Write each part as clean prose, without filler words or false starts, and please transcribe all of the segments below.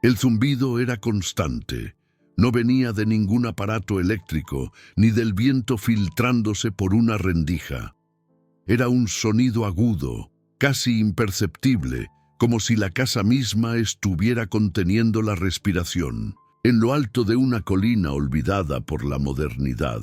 El zumbido era constante. No venía de ningún aparato eléctrico, ni del viento filtrándose por una rendija. Era un sonido agudo, casi imperceptible, como si la casa misma estuviera conteniendo la respiración. En lo alto de una colina olvidada por la modernidad,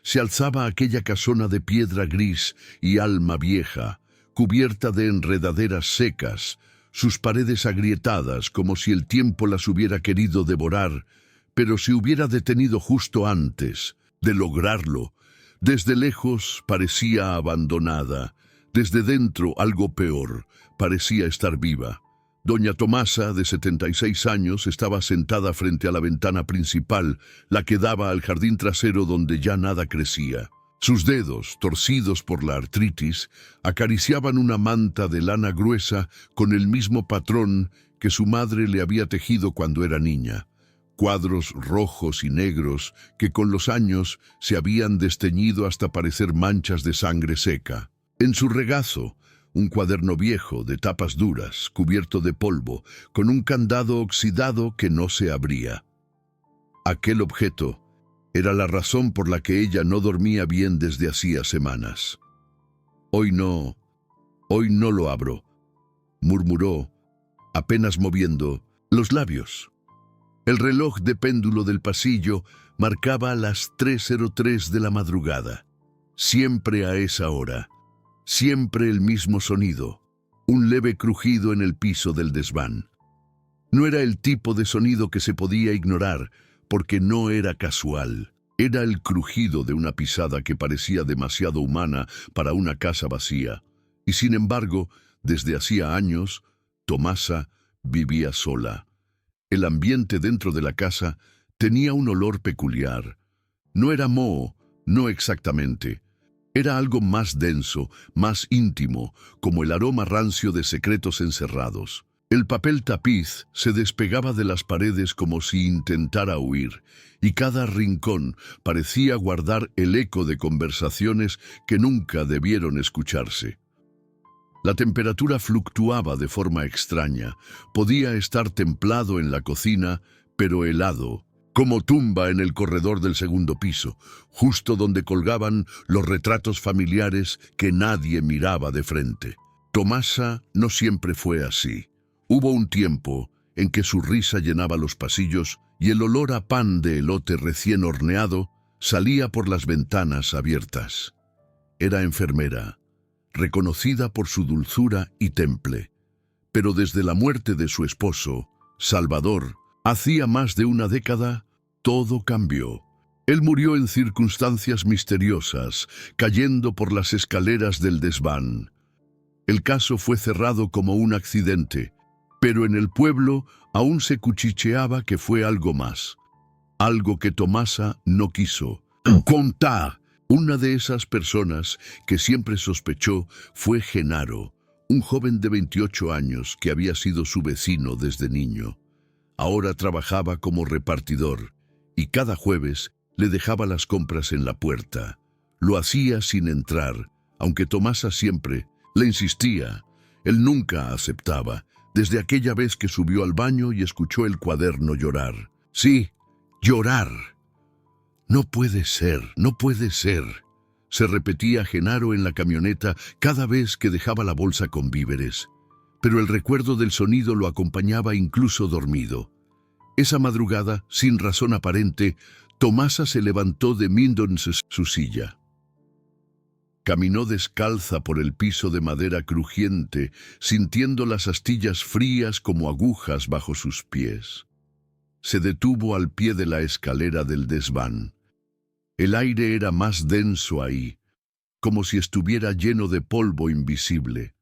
se alzaba aquella casona de piedra gris y alma vieja, cubierta de enredaderas secas, sus paredes agrietadas como si el tiempo las hubiera querido devorar, pero se hubiera detenido justo antes de lograrlo. Desde lejos parecía abandonada, desde dentro algo peor, parecía estar viva. Doña Tomasa, de 76 años, estaba sentada frente a la ventana principal, la que daba al jardín trasero donde ya nada crecía. Sus dedos, torcidos por la artritis, acariciaban una manta de lana gruesa con el mismo patrón que su madre le había tejido cuando era niña. Cuadros rojos y negros que con los años se habían desteñido hasta parecer manchas de sangre seca. En su regazo, un cuaderno viejo de tapas duras, cubierto de polvo, con un candado oxidado que no se abría. Aquel objeto era la razón por la que ella no dormía bien desde hacía semanas. Hoy no lo abro», murmuró, apenas moviendo los labios. El reloj de péndulo del pasillo marcaba las 3:03 de la madrugada. Siempre a esa hora, siempre el mismo sonido, un leve crujido en el piso del desván. No era el tipo de sonido que se podía ignorar, porque no era casual. Era el crujido de una pisada que parecía demasiado humana para una casa vacía. Y sin embargo, desde hacía años, Tomasa vivía sola. El ambiente dentro de la casa tenía un olor peculiar. No era moho, no exactamente. Era algo más denso, más íntimo, como el aroma rancio de secretos encerrados. El papel tapiz se despegaba de las paredes como si intentara huir, y cada rincón parecía guardar el eco de conversaciones que nunca debieron escucharse. La temperatura fluctuaba de forma extraña. Podía estar templado en la cocina, pero helado, como tumba en el corredor del segundo piso, justo donde colgaban los retratos familiares que nadie miraba de frente. Tomasa no siempre fue así. Hubo un tiempo en que su risa llenaba los pasillos y el olor a pan de elote recién horneado salía por las ventanas abiertas. Era enfermera, reconocida por su dulzura y temple. Pero desde la muerte de su esposo, Salvador, hacía más de una década, todo cambió. Él murió en circunstancias misteriosas, cayendo por las escaleras del desván. El caso fue cerrado como un accidente, pero en el pueblo aún se cuchicheaba que fue algo más, algo que Tomasa no quiso contar. Una de esas personas que siempre sospechó fue Genaro, un joven de 28 años que había sido su vecino desde niño. Ahora trabajaba como repartidor y cada jueves le dejaba las compras en la puerta. Lo hacía sin entrar, aunque Tomasa siempre le insistía. Él nunca aceptaba, desde aquella vez que subió al baño y escuchó el cuaderno llorar. Sí, llorar. «No puede ser, no puede ser», se repetía Genaro en la camioneta cada vez que dejaba la bolsa con víveres. Pero el recuerdo del sonido lo acompañaba incluso dormido. Esa madrugada, sin razón aparente, Tomasa se levantó de su silla. Caminó descalza por el piso de madera crujiente, sintiendo las astillas frías como agujas bajo sus pies. Se detuvo al pie de la escalera del desván. El aire era más denso ahí, como si estuviera lleno de polvo invisible.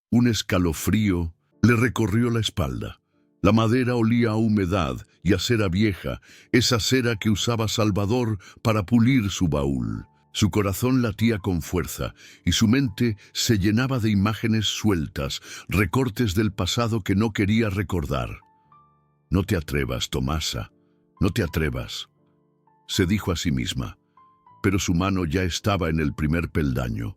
Un escalofrío le recorrió la espalda. La madera olía a humedad y a cera vieja, esa cera que usaba Salvador para pulir su baúl. Su corazón latía con fuerza y su mente se llenaba de imágenes sueltas, recortes del pasado que no quería recordar. «No te atrevas, Tomasa, no te atrevas», se dijo a sí misma, pero su mano ya estaba en el primer peldaño.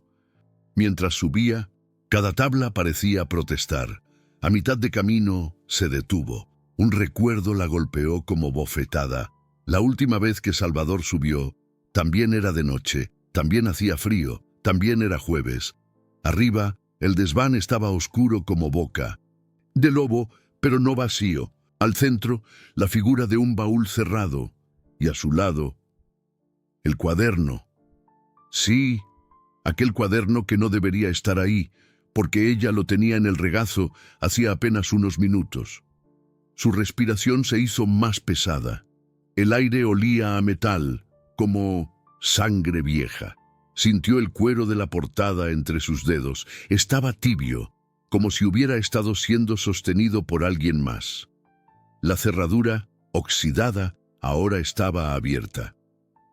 Mientras subía, cada tabla parecía protestar. A mitad de camino se detuvo. Un recuerdo la golpeó como bofetada. La última vez que Salvador subió, también era de noche, también hacía frío, también era jueves. Arriba, el desván estaba oscuro como boca de lobo, pero no vacío. Al centro, la figura de un baúl cerrado, y a su lado, el cuaderno. Sí, aquel cuaderno que no debería estar ahí, porque ella lo tenía en el regazo hacía apenas unos minutos. Su respiración se hizo más pesada. El aire olía a metal, como sangre vieja. Sintió el cuero de la portada entre sus dedos. Estaba tibio, como si hubiera estado siendo sostenido por alguien más. La cerradura, oxidada, ahora estaba abierta.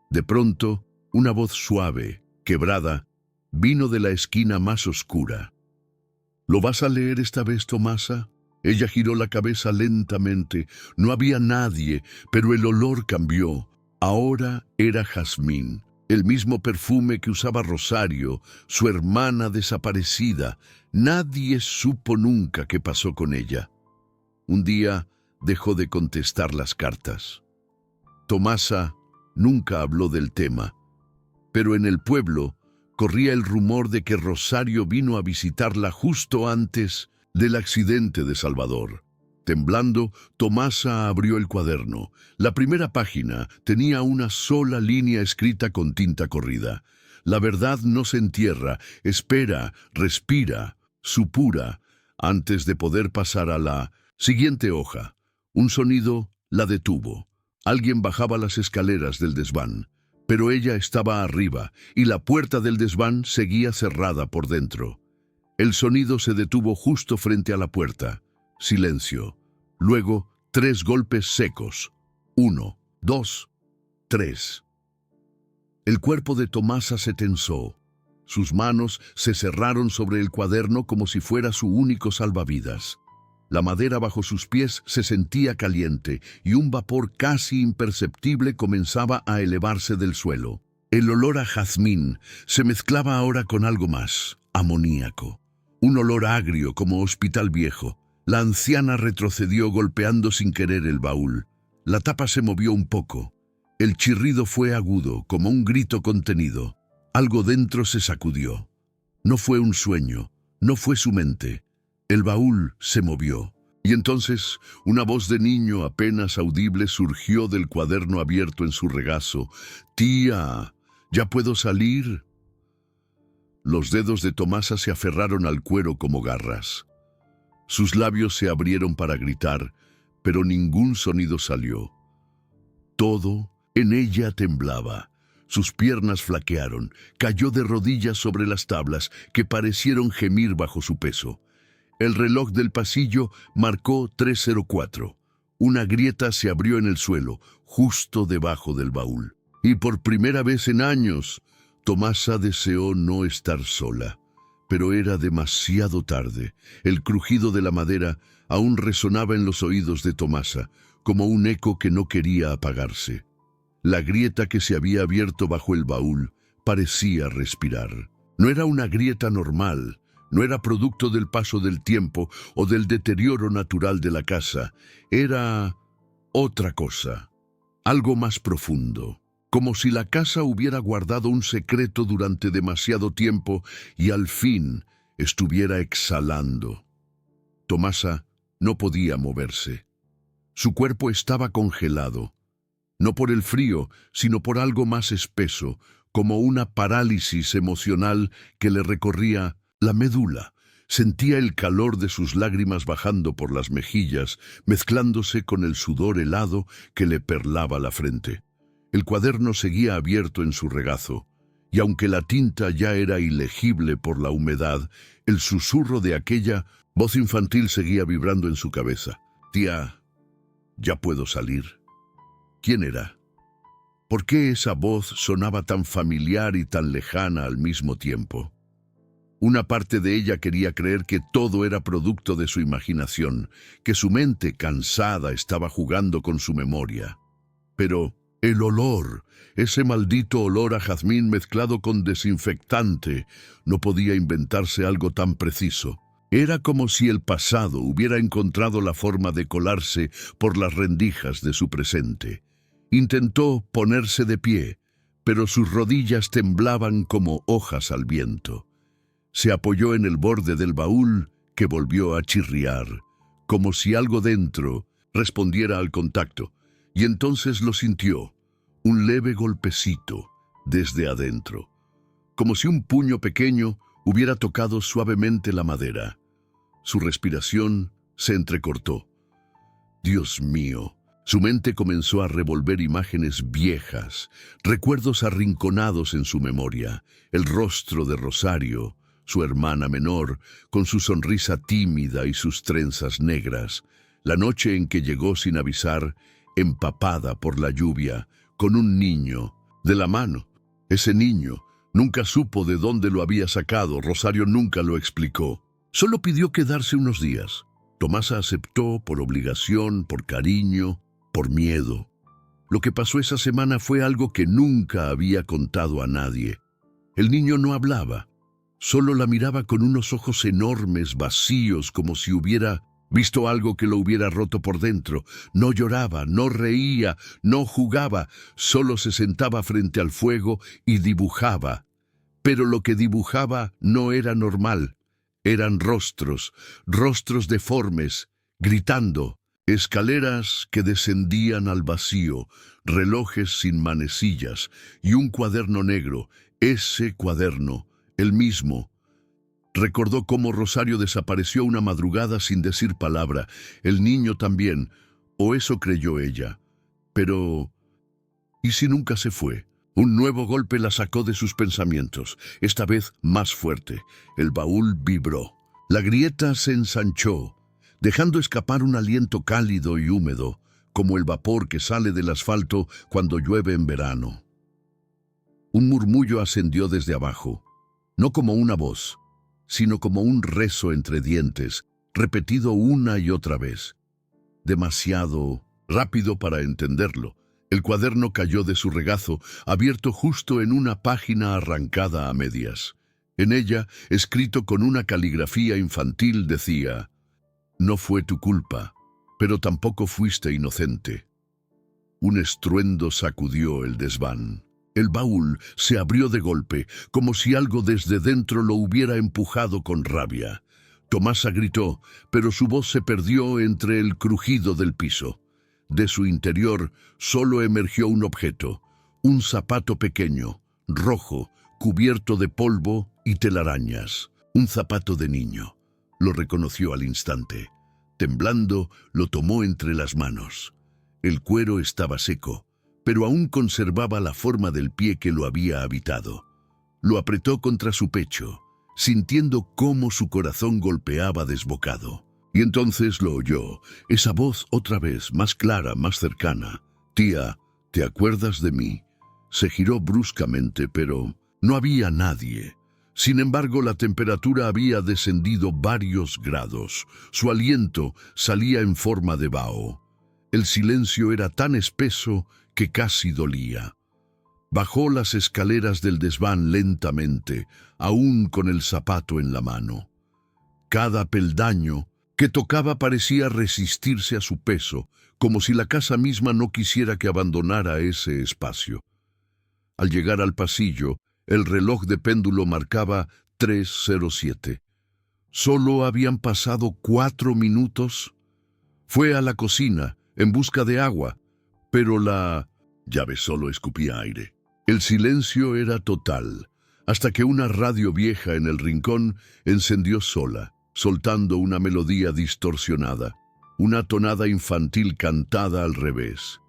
De pronto, una voz suave, quebrada, vino de la esquina más oscura. ¿Lo vas a leer esta vez, Tomasa? Ella giró la cabeza lentamente. No había nadie, pero el olor cambió. Ahora era jazmín, el mismo perfume que usaba Rosario, su hermana desaparecida. Nadie supo nunca qué pasó con ella. Un día dejó de contestar las cartas. Tomasa nunca habló del tema, pero en el pueblo corría el rumor de que Rosario vino a visitarla justo antes del accidente de Salvador. Temblando, Tomasa abrió el cuaderno. La primera página tenía una sola línea escrita con tinta corrida. La verdad no se entierra, espera, respira, supura, antes de poder pasar a la siguiente hoja. Un sonido la detuvo. Alguien bajaba las escaleras del desván, pero ella estaba arriba y la puerta del desván seguía cerrada por dentro. El sonido se detuvo justo frente a la puerta. Silencio. Luego, 3 golpes secos. 1, 2, 3. El cuerpo de Tomasa se tensó. Sus manos se cerraron sobre el cuaderno como si fuera su único salvavidas. La madera bajo sus pies se sentía caliente y un vapor casi imperceptible comenzaba a elevarse del suelo. El olor a jazmín se mezclaba ahora con algo más, amoníaco. Un olor agrio como hospital viejo. La anciana retrocedió golpeando sin querer el baúl. La tapa se movió un poco. El chirrido fue agudo, como un grito contenido. Algo dentro se sacudió. No fue un sueño, no fue su mente. El baúl se movió. Y entonces una voz de niño apenas audible surgió del cuaderno abierto en su regazo. «Tía, ¿ya puedo salir?» Los dedos de Tomasa se aferraron al cuero como garras. Sus labios se abrieron para gritar, pero ningún sonido salió. Todo en ella temblaba. Sus piernas flaquearon, cayó de rodillas sobre las tablas que parecieron gemir bajo su peso. El reloj del pasillo marcó 3:04. Una grieta se abrió en el suelo, justo debajo del baúl. Y por primera vez en años, Tomasa deseó no estar sola. Pero era demasiado tarde. El crujido de la madera aún resonaba en los oídos de Tomasa, como un eco que no quería apagarse. La grieta que se había abierto bajo el baúl parecía respirar. No era una grieta normal, no era producto del paso del tiempo o del deterioro natural de la casa. Era otra cosa, algo más profundo. Como si la casa hubiera guardado un secreto durante demasiado tiempo y al fin estuviera exhalando. Tomasa no podía moverse. Su cuerpo estaba congelado, no por el frío, sino por algo más espeso, como una parálisis emocional que le recorría la médula. Sentía el calor de sus lágrimas bajando por las mejillas, mezclándose con el sudor helado que le perlaba la frente. El cuaderno seguía abierto en su regazo, y aunque la tinta ya era ilegible por la humedad, el susurro de aquella voz infantil seguía vibrando en su cabeza. «Tía, ¿ya puedo salir?» ¿Quién era? ¿Por qué esa voz sonaba tan familiar y tan lejana al mismo tiempo? Una parte de ella quería creer que todo era producto de su imaginación, que su mente cansada estaba jugando con su memoria. Pero el olor, ese maldito olor a jazmín mezclado con desinfectante, no podía inventarse algo tan preciso. Era como si el pasado hubiera encontrado la forma de colarse por las rendijas de su presente. Intentó ponerse de pie, pero sus rodillas temblaban como hojas al viento. Se apoyó en el borde del baúl, que volvió a chirriar, como si algo dentro respondiera al contacto, y entonces lo sintió, un leve golpecito desde adentro, como si un puño pequeño hubiera tocado suavemente la madera. Su respiración se entrecortó. Dios mío, su mente comenzó a revolver imágenes viejas, recuerdos arrinconados en su memoria, el rostro de Rosario, su hermana menor, con su sonrisa tímida y sus trenzas negras, la noche en que llegó sin avisar, empapada por la lluvia, con un niño, de la mano. Ese niño nunca supo de dónde lo había sacado, Rosario nunca lo explicó. Solo pidió quedarse unos días. Tomasa aceptó por obligación, por cariño, por miedo. Lo que pasó esa semana fue algo que nunca había contado a nadie. El niño no hablaba, solo la miraba con unos ojos enormes, vacíos, como si hubiera visto algo que lo hubiera roto por dentro. No lloraba, no reía, no jugaba, solo se sentaba frente al fuego y dibujaba. Pero lo que dibujaba no era normal. Eran rostros, rostros deformes, gritando, escaleras que descendían al vacío, relojes sin manecillas y un cuaderno negro, ese cuaderno, el mismo. Recordó cómo Rosario desapareció una madrugada sin decir palabra, el niño también, o eso creyó ella. Pero, ¿y si nunca se fue? Un nuevo golpe la sacó de sus pensamientos, esta vez más fuerte. El baúl vibró. La grieta se ensanchó, dejando escapar un aliento cálido y húmedo, como el vapor que sale del asfalto cuando llueve en verano. Un murmullo ascendió desde abajo, no como una voz, sino como un rezo entre dientes, repetido una y otra vez. Demasiado rápido para entenderlo. El cuaderno cayó de su regazo, abierto justo en una página arrancada a medias. En ella, escrito con una caligrafía infantil, decía: «No fue tu culpa, pero tampoco fuiste inocente». Un estruendo sacudió el desván. El baúl se abrió de golpe, como si algo desde dentro lo hubiera empujado con rabia. Tomasa gritó, pero su voz se perdió entre el crujido del piso. De su interior solo emergió un objeto, un zapato pequeño, rojo, cubierto de polvo y telarañas. Un zapato de niño. Lo reconoció al instante. Temblando, lo tomó entre las manos. El cuero estaba seco, pero aún conservaba la forma del pie que lo había habitado. Lo apretó contra su pecho, sintiendo cómo su corazón golpeaba desbocado. Y entonces lo oyó, esa voz otra vez, más clara, más cercana. «Tía, ¿te acuerdas de mí?» Se giró bruscamente, pero no había nadie. Sin embargo, la temperatura había descendido varios grados. Su aliento salía en forma de vaho. El silencio era tan espeso que casi dolía. Bajó las escaleras del desván lentamente, aún con el zapato en la mano. Cada peldaño que tocaba parecía resistirse a su peso, como si la casa misma no quisiera que abandonara ese espacio. Al llegar al pasillo, el reloj de péndulo marcaba 3:07. Solo habían pasado 4 minutos. Fue a la cocina, en busca de agua, pero la llave solo escupía aire. El silencio era total, hasta que una radio vieja en el rincón encendió sola, soltando una melodía distorsionada, una tonada infantil cantada al revés.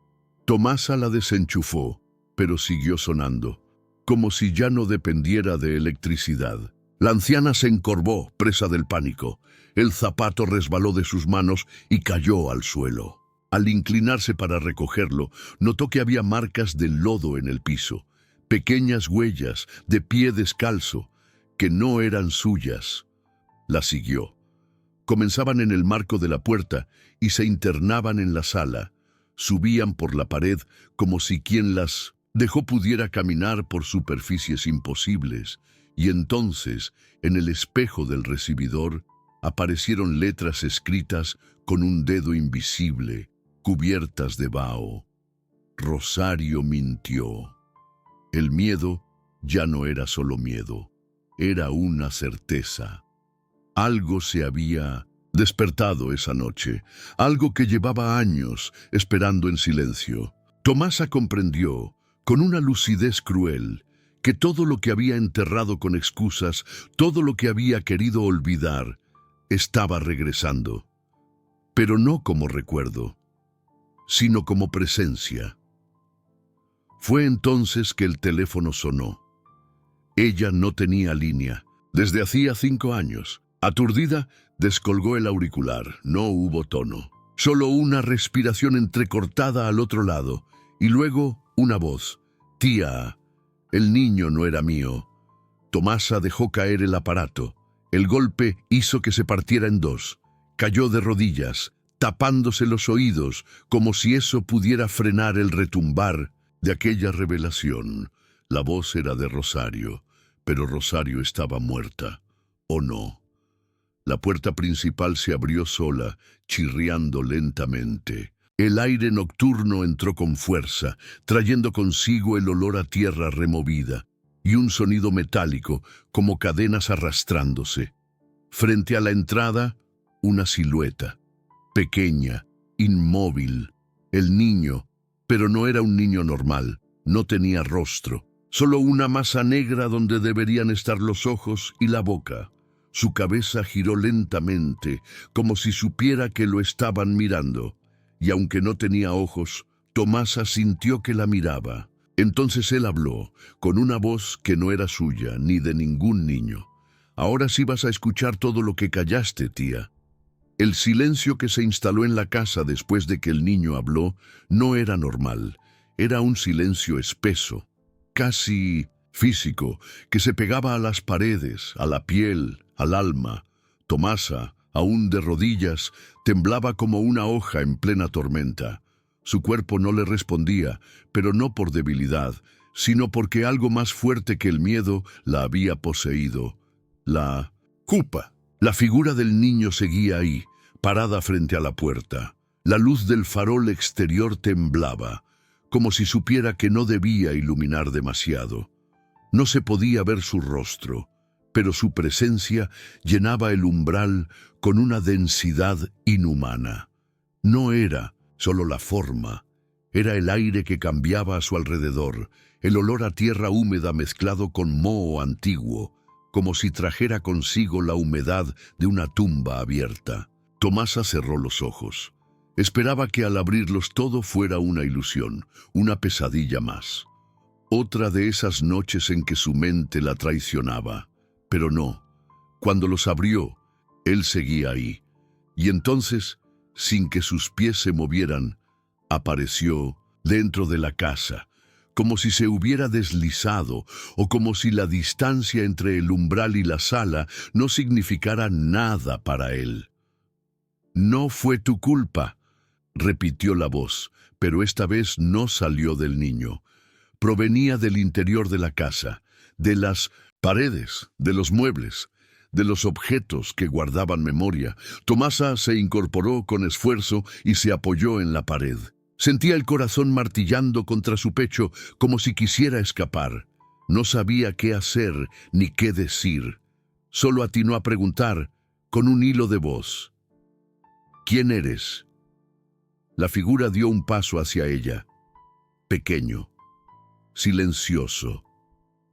Tomasa la desenchufó, pero siguió sonando, como si ya no dependiera de electricidad. La anciana se encorvó, presa del pánico. El zapato resbaló de sus manos y cayó al suelo. Al inclinarse para recogerlo, notó que había marcas de lodo en el piso, pequeñas huellas de pie descalzo, que no eran suyas. La siguió. Comenzaban en el marco de la puerta y se internaban en la sala. Subían por la pared como si quien las dejó pudiera caminar por superficies imposibles. Y entonces, en el espejo del recibidor, Aparecieron letras escritas con un dedo invisible, cubiertas de vaho. Rosario mintió. El miedo ya no era solo miedo, era una certeza. Algo se había despertado esa noche, algo que llevaba años esperando en silencio. Tomasa comprendió, con una lucidez cruel, que todo lo que había enterrado con excusas, todo lo que había querido olvidar, estaba regresando. Pero no como recuerdo, sino como presencia. Fue entonces que el teléfono sonó. Ella no tenía línea, desde hacía 5 años. Aturdida, descolgó el auricular. No hubo tono. Solo una respiración entrecortada al otro lado, y luego una voz. «Tía, el niño no era mío». Tomasa dejó caer el aparato. El golpe hizo que se partiera en dos. Cayó de rodillas, tapándose los oídos, como si eso pudiera frenar el retumbar de aquella revelación. La voz era de Rosario, pero Rosario estaba muerta. ¿O no? La puerta principal se abrió sola, chirriando lentamente. El aire nocturno entró con fuerza, trayendo consigo el olor a tierra removida y un sonido metálico, como cadenas arrastrándose. Frente a la entrada, una silueta, pequeña, inmóvil. El niño, pero no era un niño normal, no tenía rostro, solo una masa negra donde deberían estar los ojos y la boca. Su cabeza giró lentamente, como si supiera que lo estaban mirando, y aunque no tenía ojos, Tomasa sintió que la miraba. Entonces él habló, con una voz que no era suya, ni de ningún niño. «Ahora sí vas a escuchar todo lo que callaste, tía». El silencio que se instaló en la casa después de que el niño habló no era normal. Era un silencio espeso, casi físico, que se pegaba a las paredes, a la piel, al alma. Tomasa, aún de rodillas, temblaba como una hoja en plena tormenta. Su cuerpo no le respondía, pero no por debilidad, sino porque algo más fuerte que el miedo la había poseído. La culpa. La figura del niño seguía ahí, parada frente a la puerta. La luz del farol exterior temblaba, como si supiera que no debía iluminar demasiado. No se podía ver su rostro, pero su presencia llenaba el umbral con una densidad inhumana. No era solo la forma, era el aire que cambiaba a su alrededor, el olor a tierra húmeda mezclado con moho antiguo, como si trajera consigo la humedad de una tumba abierta. Tomasa cerró los ojos. Esperaba que al abrirlos todo fuera una ilusión, una pesadilla más. Otra de esas noches en que su mente la traicionaba. Pero no. Cuando los abrió, él seguía ahí. Y entonces, sin que sus pies se movieran, apareció dentro de la casa, como si se hubiera deslizado o como si la distancia entre el umbral y la sala no significara nada para él. «No fue tu culpa», repitió la voz, pero esta vez no salió del niño. Provenía del interior de la casa, de las paredes, de los muebles, de los objetos que guardaban memoria. Tomasa se incorporó con esfuerzo y se apoyó en la pared. Sentía el corazón martillando contra su pecho como si quisiera escapar. No sabía qué hacer ni qué decir. Solo atinó a preguntar, con un hilo de voz: «¿Quién eres?». La figura dio un paso hacia ella, pequeño, silencioso.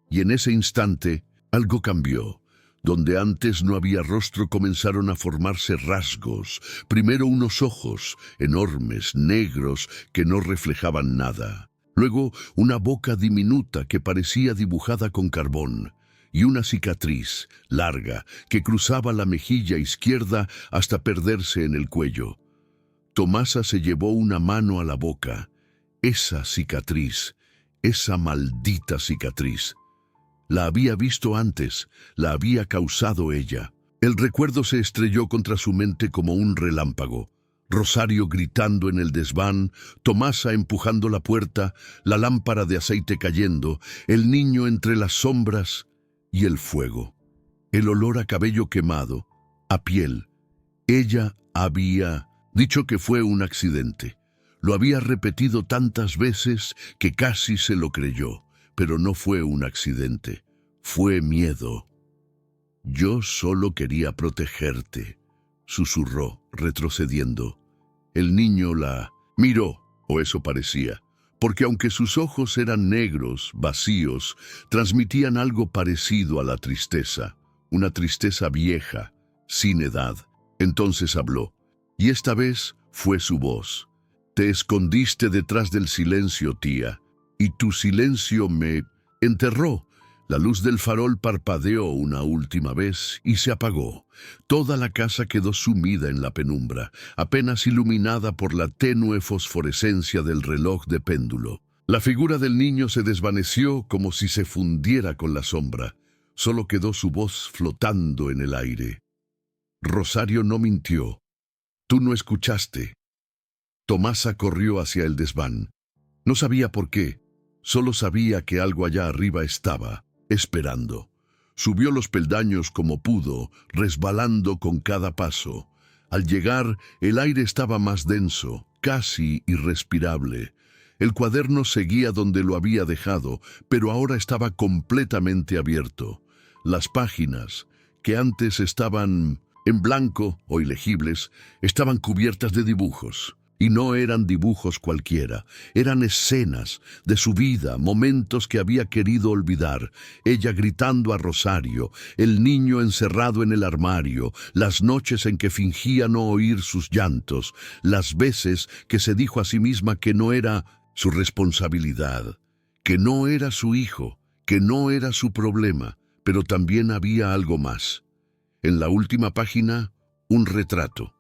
Y en ese instante algo cambió. Donde antes no había rostro comenzaron a formarse rasgos. Primero unos ojos, enormes, negros, que no reflejaban nada. Luego una boca diminuta que parecía dibujada con carbón. Y una cicatriz, larga, que cruzaba la mejilla izquierda hasta perderse en el cuello. Tomasa se llevó una mano a la boca. Esa cicatriz, esa maldita cicatriz. La había visto antes, la había causado ella. El recuerdo se estrelló contra su mente como un relámpago. Rosario gritando en el desván, Tomasa empujando la puerta, la lámpara de aceite cayendo, el niño entre las sombras y el fuego. El olor a cabello quemado, a piel. Ella había dicho que fue un accidente. Lo había repetido tantas veces que casi se lo creyó, pero no fue un accidente, fue miedo. Yo solo quería protegerte, susurró, retrocediendo. El niño la miró, o eso parecía, porque aunque sus ojos eran negros, vacíos, transmitían algo parecido a la tristeza, una tristeza vieja, sin edad. Entonces habló, y esta vez fue su voz. Te escondiste detrás del silencio, tía, y tu silencio me enterró. La luz del farol parpadeó una última vez y se apagó. Toda la casa quedó sumida en la penumbra, apenas iluminada por la tenue fosforescencia del reloj de péndulo. La figura del niño se desvaneció como si se fundiera con la sombra. Solo quedó su voz flotando en el aire. Rosario no mintió. Tú no escuchaste. Tomasa corrió hacia el desván. No sabía por qué, solo sabía que algo allá arriba estaba, esperando. Subió los peldaños como pudo, resbalando con cada paso. Al llegar, el aire estaba más denso, casi irrespirable. El cuaderno seguía donde lo había dejado, pero ahora estaba completamente abierto. Las páginas, que antes estaban en blanco o ilegibles, estaban cubiertas de dibujos. Y no eran dibujos cualquiera, eran escenas de su vida, momentos que había querido olvidar. Ella gritando a Rosario, el niño encerrado en el armario, las noches en que fingía no oír sus llantos, las veces que se dijo a sí misma que no era su responsabilidad, que no era su hijo, que no era su problema, pero también había algo más. En la última página, un retrato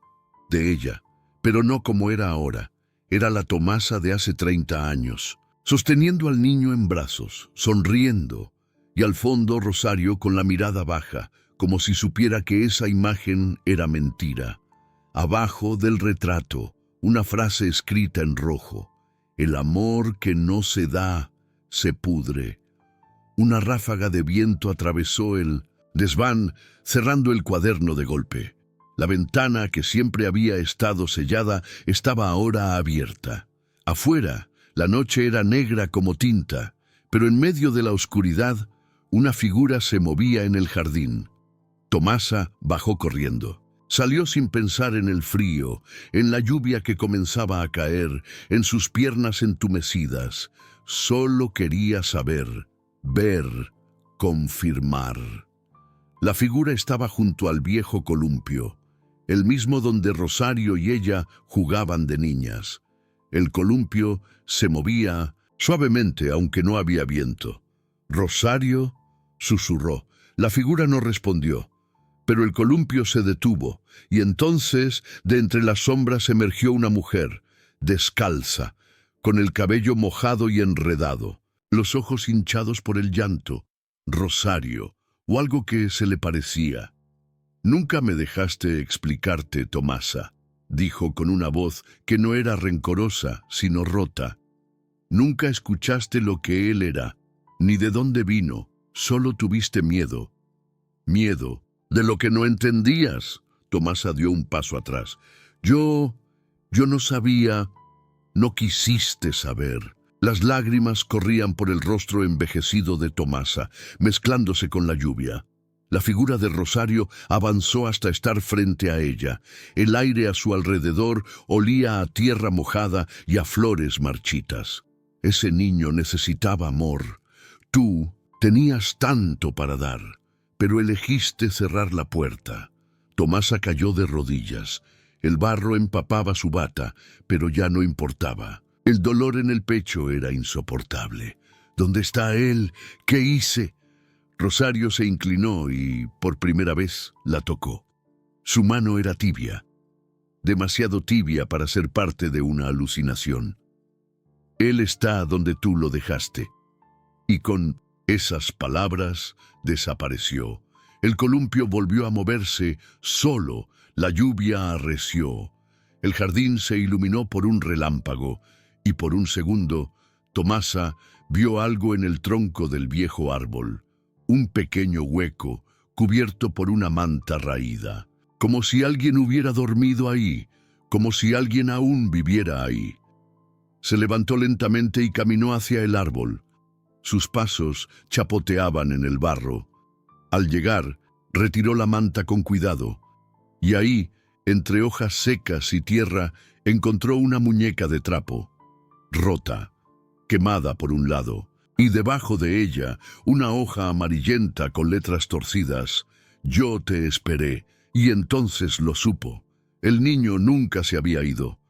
de ella. Pero no como era ahora. Era la Tomasa de hace 30 años, sosteniendo al niño en brazos, sonriendo, y al fondo Rosario con la mirada baja, como si supiera que esa imagen era mentira. Abajo del retrato, una frase escrita en rojo: el amor que no se da, se pudre. Una ráfaga de viento atravesó el desván, cerrando el cuaderno de golpe. La ventana, que siempre había estado sellada, estaba ahora abierta. Afuera, la noche era negra como tinta, pero en medio de la oscuridad, una figura se movía en el jardín. Tomasa bajó corriendo. Salió sin pensar en el frío, en la lluvia que comenzaba a caer, en sus piernas entumecidas. Solo quería saber, ver, confirmar. La figura estaba junto al viejo columpio, el mismo donde Rosario y ella jugaban de niñas. El columpio se movía suavemente, aunque no había viento. Rosario susurró. La figura no respondió, pero el columpio se detuvo, y entonces de entre las sombras emergió una mujer, descalza, con el cabello mojado y enredado, los ojos hinchados por el llanto. Rosario, o algo que se le parecía. Nunca me dejaste explicarte, Tomasa, dijo con una voz que no era rencorosa, sino rota. Nunca escuchaste lo que él era, ni de dónde vino, solo tuviste miedo. Miedo de lo que no entendías. Tomasa dio un paso atrás. Yo no sabía, no quisiste saber. Las lágrimas corrían por el rostro envejecido de Tomasa, mezclándose con la lluvia. La figura de Rosario avanzó hasta estar frente a ella. El aire a su alrededor olía a tierra mojada y a flores marchitas. Ese niño necesitaba amor. Tú tenías tanto para dar, pero elegiste cerrar la puerta. Tomasa cayó de rodillas. El barro empapaba su bata, pero ya no importaba. El dolor en el pecho era insoportable. ¿Dónde está él? ¿Qué hice? Rosario se inclinó y, por primera vez, la tocó. Su mano era tibia, demasiado tibia para ser parte de una alucinación. Él está donde tú lo dejaste. Y con esas palabras desapareció. El columpio volvió a moverse solo, la lluvia arreció. El jardín se iluminó por un relámpago, y por un segundo, Tomasa vio algo en el tronco del viejo árbol. Un pequeño hueco, cubierto por una manta raída. como si alguien hubiera dormido ahí, como si alguien aún viviera ahí. Se levantó lentamente y caminó hacia el árbol. Sus pasos chapoteaban en el barro. Al llegar, retiró la manta con cuidado, y ahí, entre hojas secas y tierra, encontró una muñeca de trapo, rota, quemada por un lado, y debajo de ella una hoja amarillenta con letras torcidas. Yo te esperé, y entonces lo supo. El niño nunca se había ido.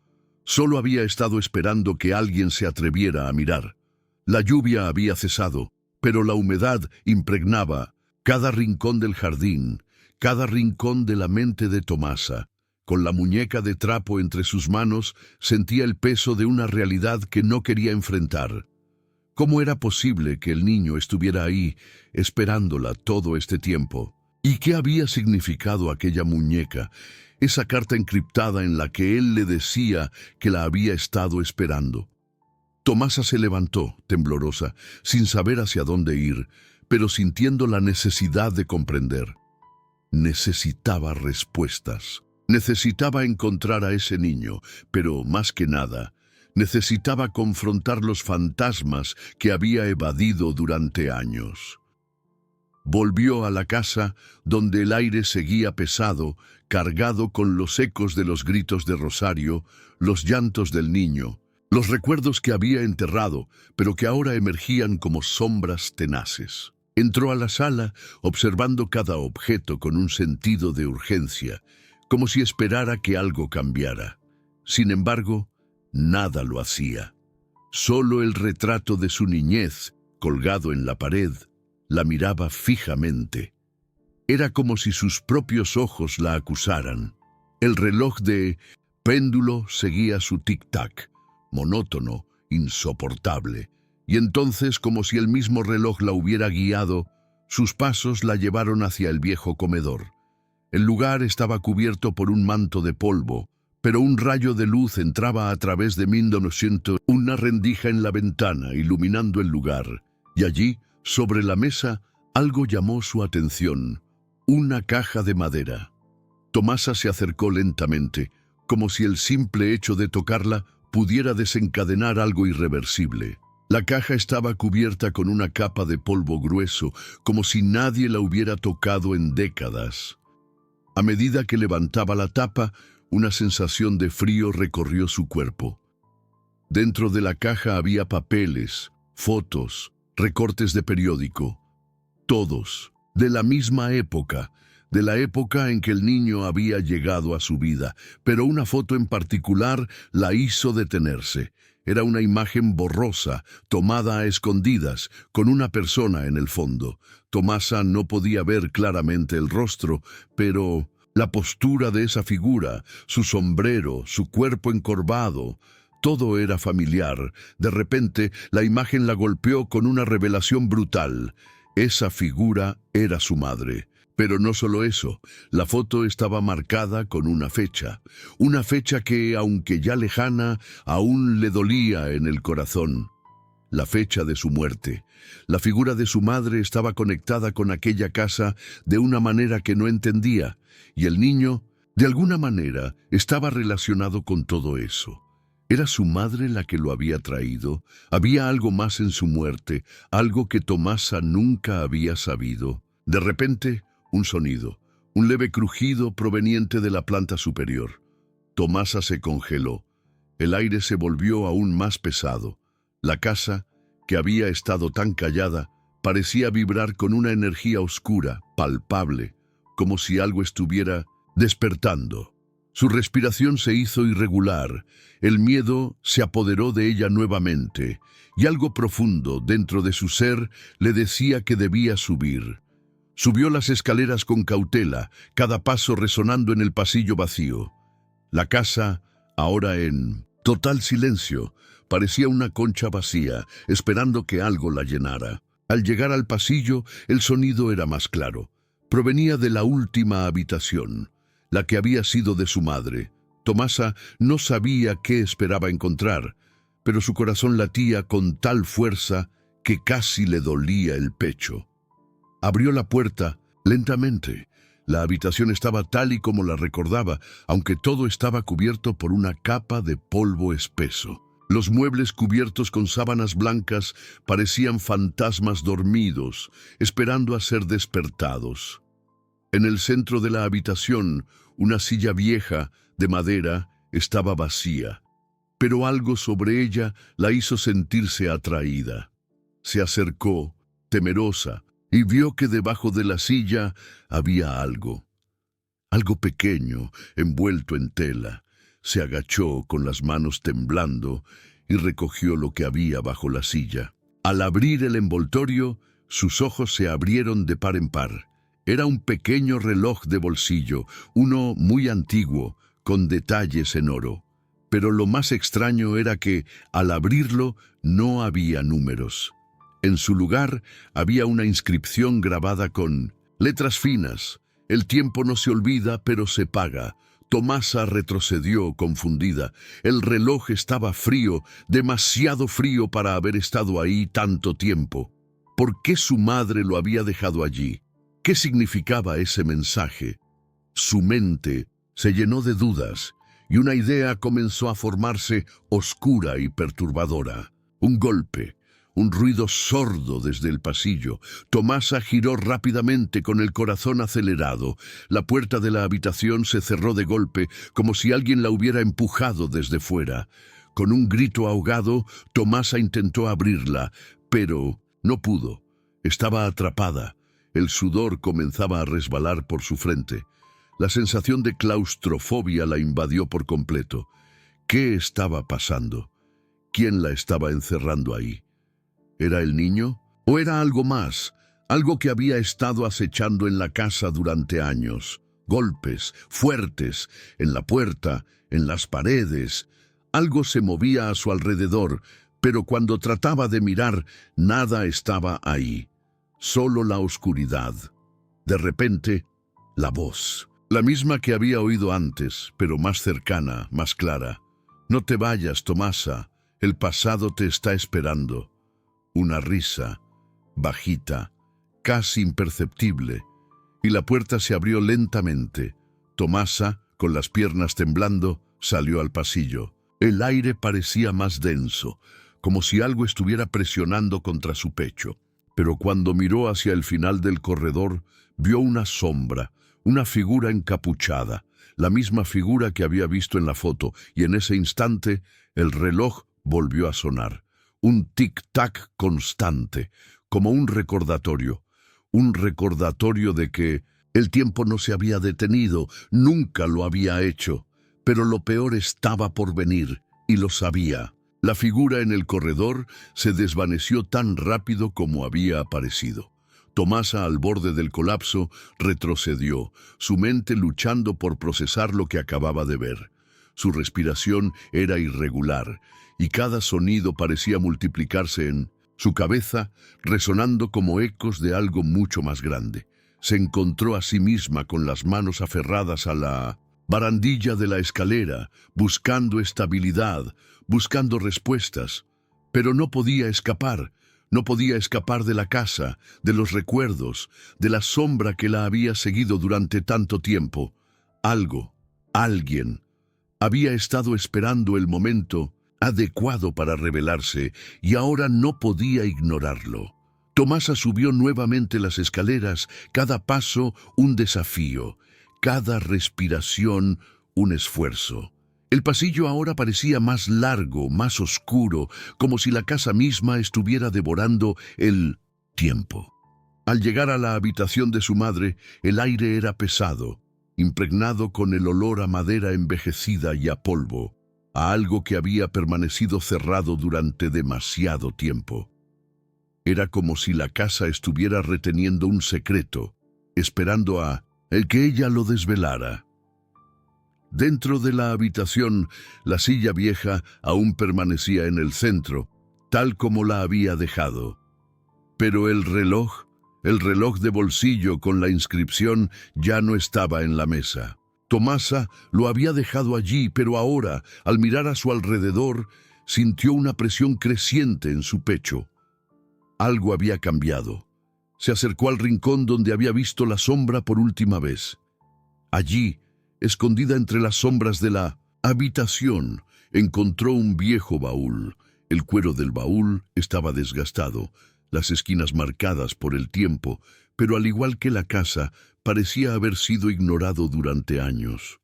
Solo había estado esperando que alguien se atreviera a mirar. La lluvia había cesado, pero la humedad impregnaba cada rincón del jardín, cada rincón de la mente de Tomasa. Con la muñeca de trapo entre sus manos, sentía el peso de una realidad que no quería enfrentar. ¿Cómo era posible que el niño estuviera ahí, esperándola todo este tiempo? ¿Y qué había significado aquella muñeca, esa carta encriptada en la que él le decía que la había estado esperando? Tomasa se levantó, temblorosa, sin saber hacia dónde ir, pero sintiendo la necesidad de comprender. Necesitaba respuestas. Necesitaba encontrar a ese niño, pero más que nada, necesitaba confrontar los fantasmas que había evadido durante años. Volvió a la casa, donde el aire seguía pesado, cargado con los ecos de los gritos de Rosario, los llantos del niño, los recuerdos que había enterrado, pero que ahora emergían como sombras tenaces. Entró a la sala, observando cada objeto con un sentido de urgencia, como si esperara que algo cambiara. Sin embargo, nada lo hacía. Solo el retrato de su niñez, colgado en la pared, la miraba fijamente. Era como si sus propios ojos la acusaran. El reloj de péndulo seguía su tic-tac, monótono, insoportable, y entonces, como si el mismo reloj la hubiera guiado, sus pasos la llevaron hacia el viejo comedor. El lugar estaba cubierto por un manto de polvo, pero un rayo de luz entraba a través de una rendija en la ventana, iluminando el lugar, y allí, sobre la mesa, algo llamó su atención: una caja de madera. Tomasa se acercó lentamente, como si el simple hecho de tocarla pudiera desencadenar algo irreversible. La caja estaba cubierta con una capa de polvo grueso, como si nadie la hubiera tocado en décadas. A medida que levantaba la tapa, una sensación de frío recorrió su cuerpo. Dentro de la caja había papeles, fotos, recortes de periódico, todos de la misma época, de la época en que el niño había llegado a su vida, pero una foto en particular la hizo detenerse. Era una imagen borrosa, tomada a escondidas, con una persona en el fondo. Tomasa no podía ver claramente el rostro, pero la postura de esa figura, su sombrero, su cuerpo encorvado, todo era familiar. De repente, la imagen la golpeó con una revelación brutal. Esa figura era su madre. Pero no solo eso, la foto estaba marcada con una fecha que, aunque ya lejana, aún le dolía en el corazón. La fecha de su muerte. La figura de su madre estaba conectada con aquella casa de una manera que no entendía, y el niño, de alguna manera, estaba relacionado con todo eso. ¿Era su madre la que lo había traído? ¿Había algo más en su muerte, algo que Tomasa nunca había sabido? De repente, un sonido, un leve crujido proveniente de la planta superior. Tomasa se congeló. El aire se volvió aún más pesado. La casa, que había estado tan callada, parecía vibrar con una energía oscura, palpable, como si algo estuviera despertando. Su respiración se hizo irregular, el miedo se apoderó de ella nuevamente, y algo profundo dentro de su ser le decía que debía subir. Subió las escaleras con cautela, cada paso resonando en el pasillo vacío. La casa, ahora en total silencio, parecía una concha vacía, esperando que algo la llenara. Al llegar al pasillo, el sonido era más claro. Provenía de la última habitación, la que había sido de su madre. Tomasa no sabía qué esperaba encontrar, pero su corazón latía con tal fuerza que casi le dolía el pecho. Abrió la puerta lentamente. La habitación estaba tal y como la recordaba, aunque todo estaba cubierto por una capa de polvo espeso. Los muebles cubiertos con sábanas blancas parecían fantasmas dormidos, esperando a ser despertados. En el centro de la habitación, una silla vieja, de madera, estaba vacía, pero algo sobre ella la hizo sentirse atraída. Se acercó, temerosa, y vio que debajo de la silla había algo. Algo pequeño, envuelto en tela. Se agachó con las manos temblando y recogió lo que había bajo la silla. Al abrir el envoltorio, sus ojos se abrieron de par en par. Era un pequeño reloj de bolsillo, uno muy antiguo, con detalles en oro. Pero lo más extraño era que, al abrirlo, no había números. En su lugar había una inscripción grabada con letras finas. El tiempo no se olvida, pero se paga. Tomasa retrocedió confundida. El reloj estaba frío, demasiado frío para haber estado ahí tanto tiempo. ¿Por qué su madre lo había dejado allí? ¿Qué significaba ese mensaje? Su mente se llenó de dudas y una idea comenzó a formarse oscura y perturbadora. Un golpe. Un ruido sordo desde el pasillo. Tomasa giró rápidamente con el corazón acelerado. La puerta de la habitación se cerró de golpe, como si alguien la hubiera empujado desde fuera. Con un grito ahogado, Tomasa intentó abrirla, pero no pudo. Estaba atrapada. El sudor comenzaba a resbalar por su frente. La sensación de claustrofobia la invadió por completo. ¿Qué estaba pasando? ¿Quién la estaba encerrando ahí? ¿Era el niño? ¿O era algo más? Algo que había estado acechando en la casa durante años. Golpes, fuertes, en la puerta, en las paredes. Algo se movía a su alrededor, pero cuando trataba de mirar, nada estaba ahí. Solo la oscuridad. De repente, la voz. La misma que había oído antes, pero más cercana, más clara. «No te vayas, Tomasa. El pasado te está esperando». Una risa, bajita, casi imperceptible, y la puerta se abrió lentamente. Tomasa, con las piernas temblando, salió al pasillo. El aire parecía más denso, como si algo estuviera presionando contra su pecho. Pero cuando miró hacia el final del corredor, vio una sombra, una figura encapuchada, la misma figura que había visto en la foto, y en ese instante el reloj volvió a sonar. Un tic-tac constante, como un recordatorio de que el tiempo no se había detenido, nunca lo había hecho, pero lo peor estaba por venir, y lo sabía. La figura en el corredor se desvaneció tan rápido como había aparecido. Tomasa, al borde del colapso, retrocedió, su mente luchando por procesar lo que acababa de ver. Su respiración era irregular, y cada sonido parecía multiplicarse en su cabeza, resonando como ecos de algo mucho más grande. Se encontró a sí misma con las manos aferradas a la barandilla de la escalera, buscando estabilidad, buscando respuestas. Pero no podía escapar de la casa, de los recuerdos, de la sombra que la había seguido durante tanto tiempo. Alguien, había estado esperando el momento adecuado para revelarse y ahora no podía ignorarlo. Tomasa subió nuevamente las escaleras, cada paso un desafío, cada respiración un esfuerzo. El pasillo ahora parecía más largo, más oscuro, como si la casa misma estuviera devorando el tiempo. Al llegar a la habitación de su madre, el aire era pesado, impregnado con el olor a madera envejecida y a polvo, a algo que había permanecido cerrado durante demasiado tiempo. Era como si la casa estuviera reteniendo un secreto, esperando a el que ella lo desvelara. Dentro de la habitación, la silla vieja aún permanecía en el centro, tal como la había dejado. Pero el reloj de bolsillo con la inscripción ya no estaba en la mesa. Tomasa lo había dejado allí, pero ahora, al mirar a su alrededor, sintió una presión creciente en su pecho. Algo había cambiado. Se acercó al rincón donde había visto la sombra por última vez. Allí, escondida entre las sombras de la habitación, encontró un viejo baúl. El cuero del baúl estaba desgastado, las esquinas marcadas por el tiempo, pero al igual que la casa, parecía haber sido ignorado durante años.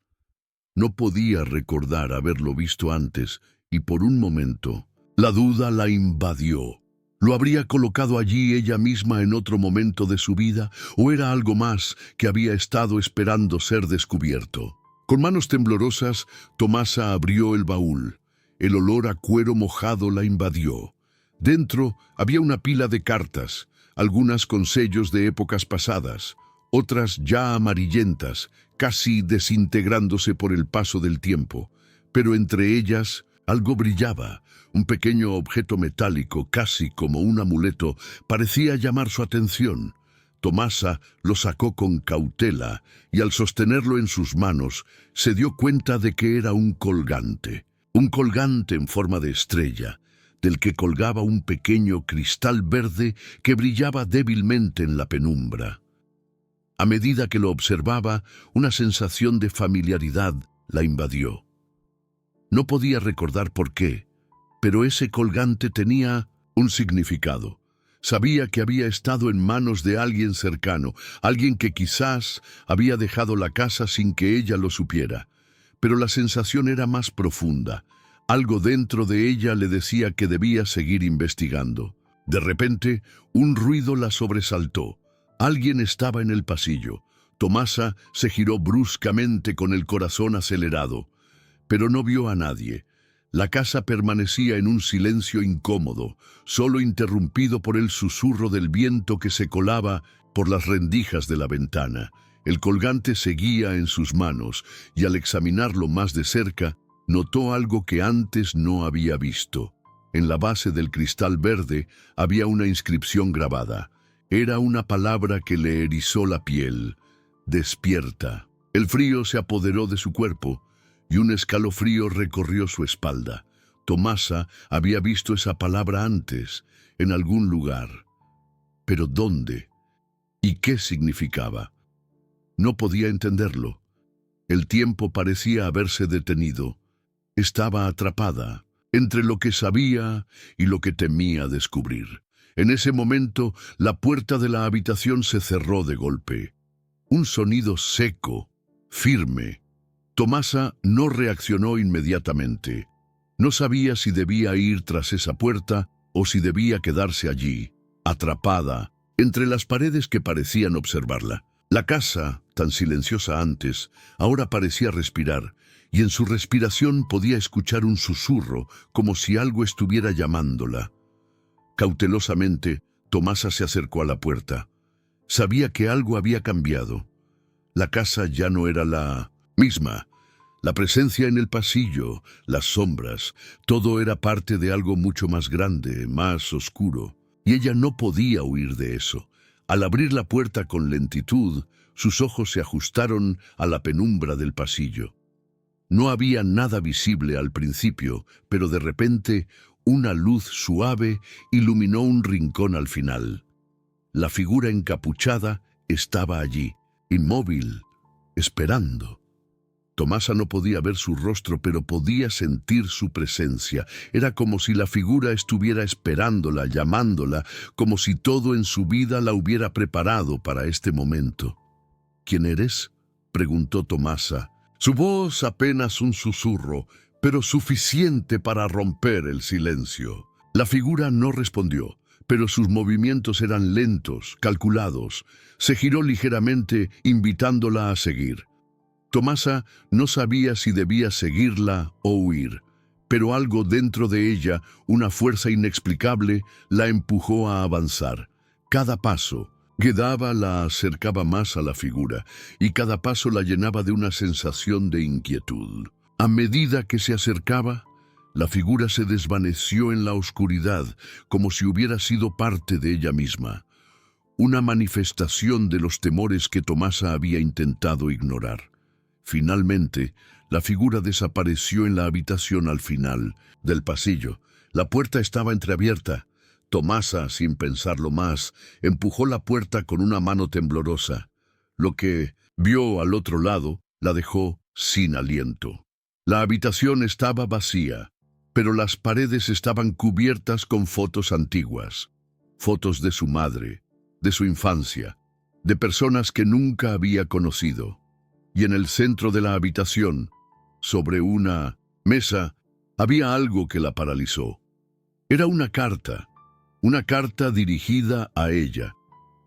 No podía recordar haberlo visto antes, y por un momento, la duda la invadió. ¿Lo habría colocado allí ella misma en otro momento de su vida, o era algo más que había estado esperando ser descubierto? Con manos temblorosas, Tomasa abrió el baúl. El olor a cuero mojado la invadió. Dentro había una pila de cartas, algunas con sellos de épocas pasadas, otras ya amarillentas, casi desintegrándose por el paso del tiempo. Pero entre ellas algo brillaba. Un pequeño objeto metálico, casi como un amuleto, parecía llamar su atención. Tomasa lo sacó con cautela y al sostenerlo en sus manos se dio cuenta de que era un colgante en forma de estrella, del que colgaba un pequeño cristal verde que brillaba débilmente en la penumbra. A medida que lo observaba, una sensación de familiaridad la invadió. No podía recordar por qué, pero ese colgante tenía un significado. Sabía que había estado en manos de alguien cercano, alguien que quizás había dejado la casa sin que ella lo supiera. Pero la sensación era más profunda. Algo dentro de ella le decía que debía seguir investigando. De repente, un ruido la sobresaltó. Alguien estaba en el pasillo. Tomasa se giró bruscamente con el corazón acelerado, pero no vio a nadie. La casa permanecía en un silencio incómodo, solo interrumpido por el susurro del viento que se colaba por las rendijas de la ventana. El colgante seguía en sus manos, y al examinarlo más de cerca, notó algo que antes no había visto. En la base del cristal verde había una inscripción grabada. Era una palabra que le erizó la piel. Despierta. El frío se apoderó de su cuerpo, y un escalofrío recorrió su espalda. Tomasa había visto esa palabra antes, en algún lugar. ¿Pero dónde? ¿Y qué significaba? No podía entenderlo. El tiempo parecía haberse detenido. Estaba atrapada entre lo que sabía y lo que temía descubrir. En ese momento, la puerta de la habitación se cerró de golpe. Un sonido seco, firme. Tomasa no reaccionó inmediatamente. No sabía si debía ir tras esa puerta o si debía quedarse allí, atrapada, entre las paredes que parecían observarla. La casa, tan silenciosa antes, ahora parecía respirar, y en su respiración podía escuchar un susurro, como si algo estuviera llamándola. Cautelosamente, Tomasa se acercó a la puerta. Sabía que algo había cambiado. La casa ya no era la misma. La presencia en el pasillo, las sombras, todo era parte de algo mucho más grande, más oscuro. Y ella no podía huir de eso. Al abrir la puerta con lentitud, sus ojos se ajustaron a la penumbra del pasillo. No había nada visible al principio, pero de repente una luz suave iluminó un rincón al final. La figura encapuchada estaba allí, inmóvil, esperando. Tomasa no podía ver su rostro, pero podía sentir su presencia. Era como si la figura estuviera esperándola, llamándola, como si todo en su vida la hubiera preparado para este momento. ¿Quién eres?, preguntó Tomasa. Su voz apenas un susurro, pero suficiente para romper el silencio. La figura no respondió, pero sus movimientos eran lentos, calculados. Se giró ligeramente, invitándola a seguir. Tomasa no sabía si debía seguirla o huir, pero algo dentro de ella, una fuerza inexplicable, la empujó a avanzar. Cada paso que daba la acercaba más a la figura, y cada paso la llenaba de una sensación de inquietud. A medida que se acercaba, la figura se desvaneció en la oscuridad, como si hubiera sido parte de ella misma. Una manifestación de los temores que Tomasa había intentado ignorar. Finalmente, la figura desapareció en la habitación al final del pasillo. La puerta estaba entreabierta. Tomasa, sin pensarlo más, empujó la puerta con una mano temblorosa. Lo que vio al otro lado la dejó sin aliento. La habitación estaba vacía, pero las paredes estaban cubiertas con fotos antiguas. Fotos de su madre, de su infancia, de personas que nunca había conocido. Y en el centro de la habitación, sobre una mesa, había algo que la paralizó. Era una carta dirigida a ella.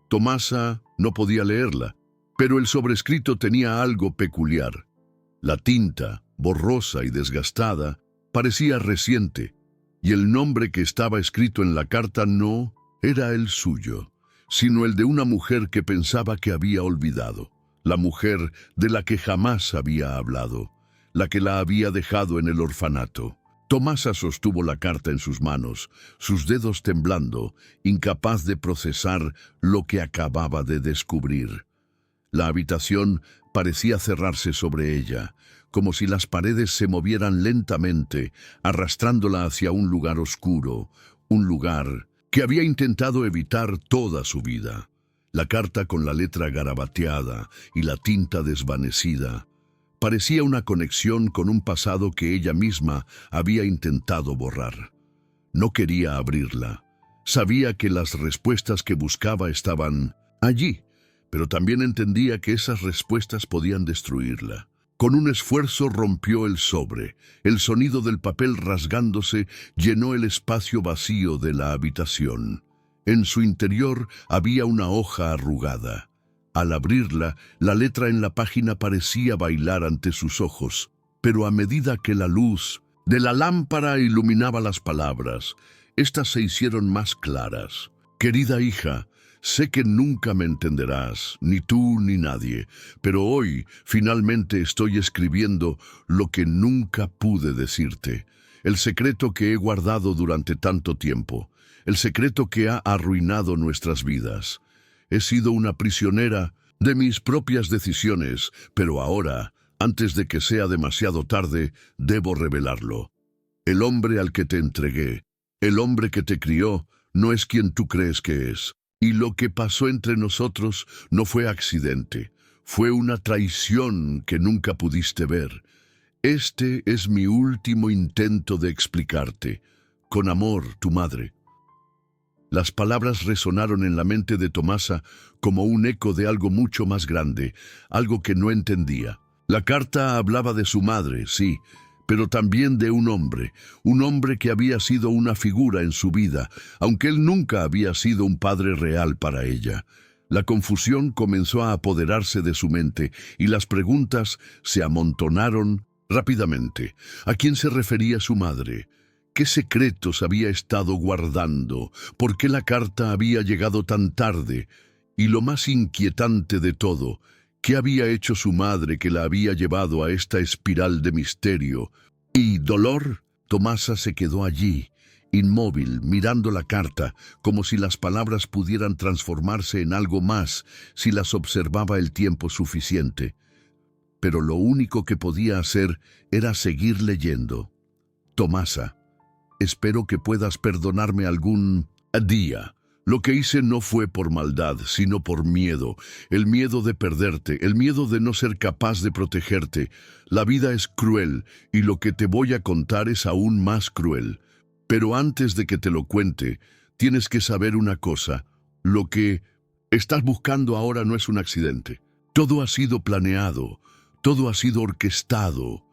Tomasa no podía leerla, pero el sobrescrito tenía algo peculiar. La tinta, borrosa y desgastada, parecía reciente, y el nombre que estaba escrito en la carta no era el suyo, sino el de una mujer que pensaba que había olvidado, la mujer de la que jamás había hablado, la que la había dejado en el orfanato. Tomasa sostuvo la carta en sus manos, sus dedos temblando, incapaz de procesar lo que acababa de descubrir. La habitación parecía cerrarse sobre ella, como si las paredes se movieran lentamente, arrastrándola hacia un lugar oscuro, un lugar que había intentado evitar toda su vida. La carta con la letra garabateada y la tinta desvanecida parecía una conexión con un pasado que ella misma había intentado borrar. No quería abrirla. Sabía que las respuestas que buscaba estaban allí, pero también entendía que esas respuestas podían destruirla. Con un esfuerzo rompió el sobre. El sonido del papel rasgándose llenó el espacio vacío de la habitación. En su interior había una hoja arrugada. Al abrirla, la letra en la página parecía bailar ante sus ojos, pero a medida que la luz de la lámpara iluminaba las palabras, éstas se hicieron más claras. Querida hija, sé que nunca me entenderás, ni tú ni nadie, pero hoy finalmente estoy escribiendo lo que nunca pude decirte, el secreto que he guardado durante tanto tiempo, el secreto que ha arruinado nuestras vidas. He sido una prisionera de mis propias decisiones, pero ahora, antes de que sea demasiado tarde, debo revelarlo. El hombre al que te entregué, el hombre que te crió, no es quien tú crees que es. Y lo que pasó entre nosotros no fue accidente, fue una traición que nunca pudiste ver. Este es mi último intento de explicarte. Con amor, tu madre. Las palabras resonaron en la mente de Tomasa como un eco de algo mucho más grande, algo que no entendía. La carta hablaba de su madre, sí, pero también de un hombre que había sido una figura en su vida, aunque él nunca había sido un padre real para ella. La confusión comenzó a apoderarse de su mente y las preguntas se amontonaron rápidamente. ¿A quién se refería su madre? ¿Qué secretos había estado guardando? ¿Por qué la carta había llegado tan tarde? Y lo más inquietante de todo, ¿qué había hecho su madre que la había llevado a esta espiral de misterio y dolor? Tomasa se quedó allí, inmóvil, mirando la carta, como si las palabras pudieran transformarse en algo más si las observaba el tiempo suficiente. Pero lo único que podía hacer era seguir leyendo. Tomasa, espero que puedas perdonarme algún día. Lo que hice no fue por maldad, sino por miedo. El miedo de perderte, el miedo de no ser capaz de protegerte. La vida es cruel y lo que te voy a contar es aún más cruel. Pero antes de que te lo cuente, tienes que saber una cosa. Lo que estás buscando ahora no es un accidente. Todo ha sido planeado, todo ha sido orquestado.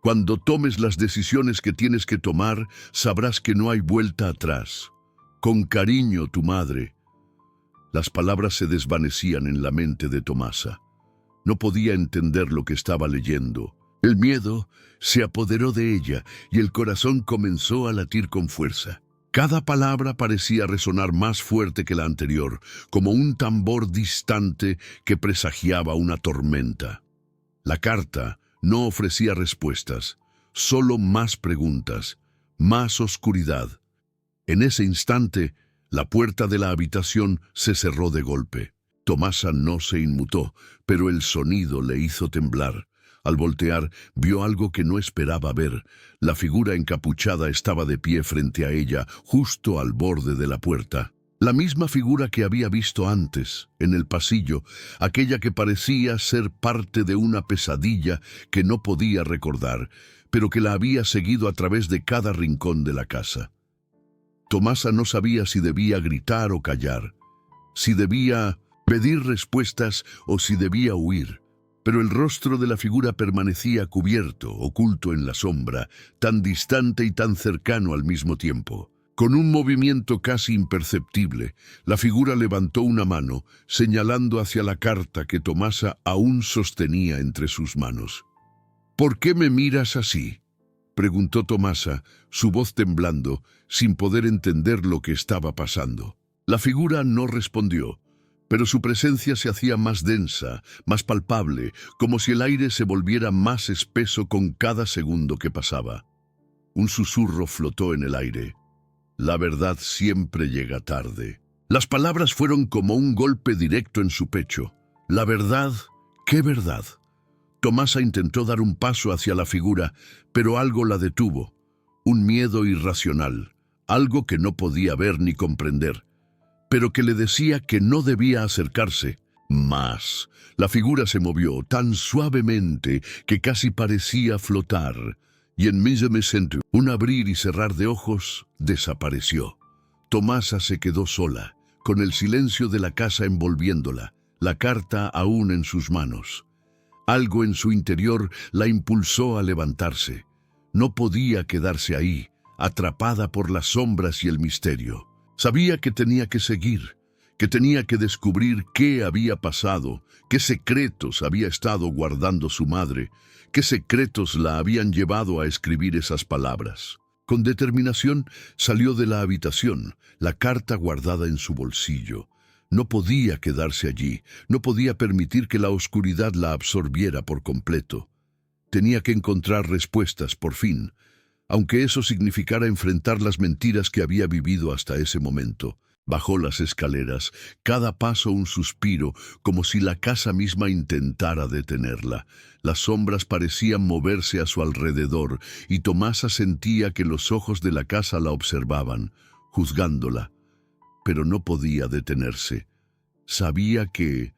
Cuando tomes las decisiones que tienes que tomar, sabrás que no hay vuelta atrás. Con cariño, tu madre. Las palabras se desvanecían en la mente de Tomasa. No podía entender lo que estaba leyendo. El miedo se apoderó de ella y el corazón comenzó a latir con fuerza. Cada palabra parecía resonar más fuerte que la anterior, como un tambor distante que presagiaba una tormenta. La carta no ofrecía respuestas, solo más preguntas, más oscuridad. En ese instante, la puerta de la habitación se cerró de golpe. Tomasa no se inmutó, pero el sonido le hizo temblar. Al voltear, vio algo que no esperaba ver. La figura encapuchada estaba de pie frente a ella, justo al borde de la puerta. La misma figura que había visto antes, en el pasillo, aquella que parecía ser parte de una pesadilla que no podía recordar, pero que la había seguido a través de cada rincón de la casa. Tomasa no sabía si debía gritar o callar, si debía pedir respuestas o si debía huir. Pero el rostro de la figura permanecía cubierto, oculto en la sombra, tan distante y tan cercano al mismo tiempo. Con un movimiento casi imperceptible, la figura levantó una mano, señalando hacia la carta que Tomasa aún sostenía entre sus manos. «¿Por qué me miras así?», preguntó Tomasa, su voz temblando, sin poder entender lo que estaba pasando. La figura no respondió, pero su presencia se hacía más densa, más palpable, como si el aire se volviera más espeso con cada segundo que pasaba. Un susurro flotó en el aire. «La verdad siempre llega tarde». Las palabras fueron como un golpe directo en su pecho. «La verdad, ¿qué verdad?». Tomasa intentó dar un paso hacia la figura, pero algo la detuvo. Un miedo irracional, algo que no podía ver ni comprender, pero que le decía que no debía acercarse más. La figura se movió tan suavemente que casi parecía flotar, y en un abrir y cerrar de ojos, desapareció. Tomasa se quedó sola, con el silencio de la casa envolviéndola, la carta aún en sus manos. Algo en su interior la impulsó a levantarse. No podía quedarse ahí, atrapada por las sombras y el misterio. Sabía que tenía que seguir, que tenía que descubrir qué había pasado, qué secretos había estado guardando su madre, qué secretos la habían llevado a escribir esas palabras. Con determinación salió de la habitación, la carta guardada en su bolsillo. No podía quedarse allí, no podía permitir que la oscuridad la absorbiera por completo. Tenía que encontrar respuestas, por fin, aunque eso significara enfrentar las mentiras que había vivido hasta ese momento. Bajó las escaleras, cada paso un suspiro, como si la casa misma intentara detenerla. Las sombras parecían moverse a su alrededor, y Tomasa sentía que los ojos de la casa la observaban, juzgándola. Pero no podía detenerse. Sabía que,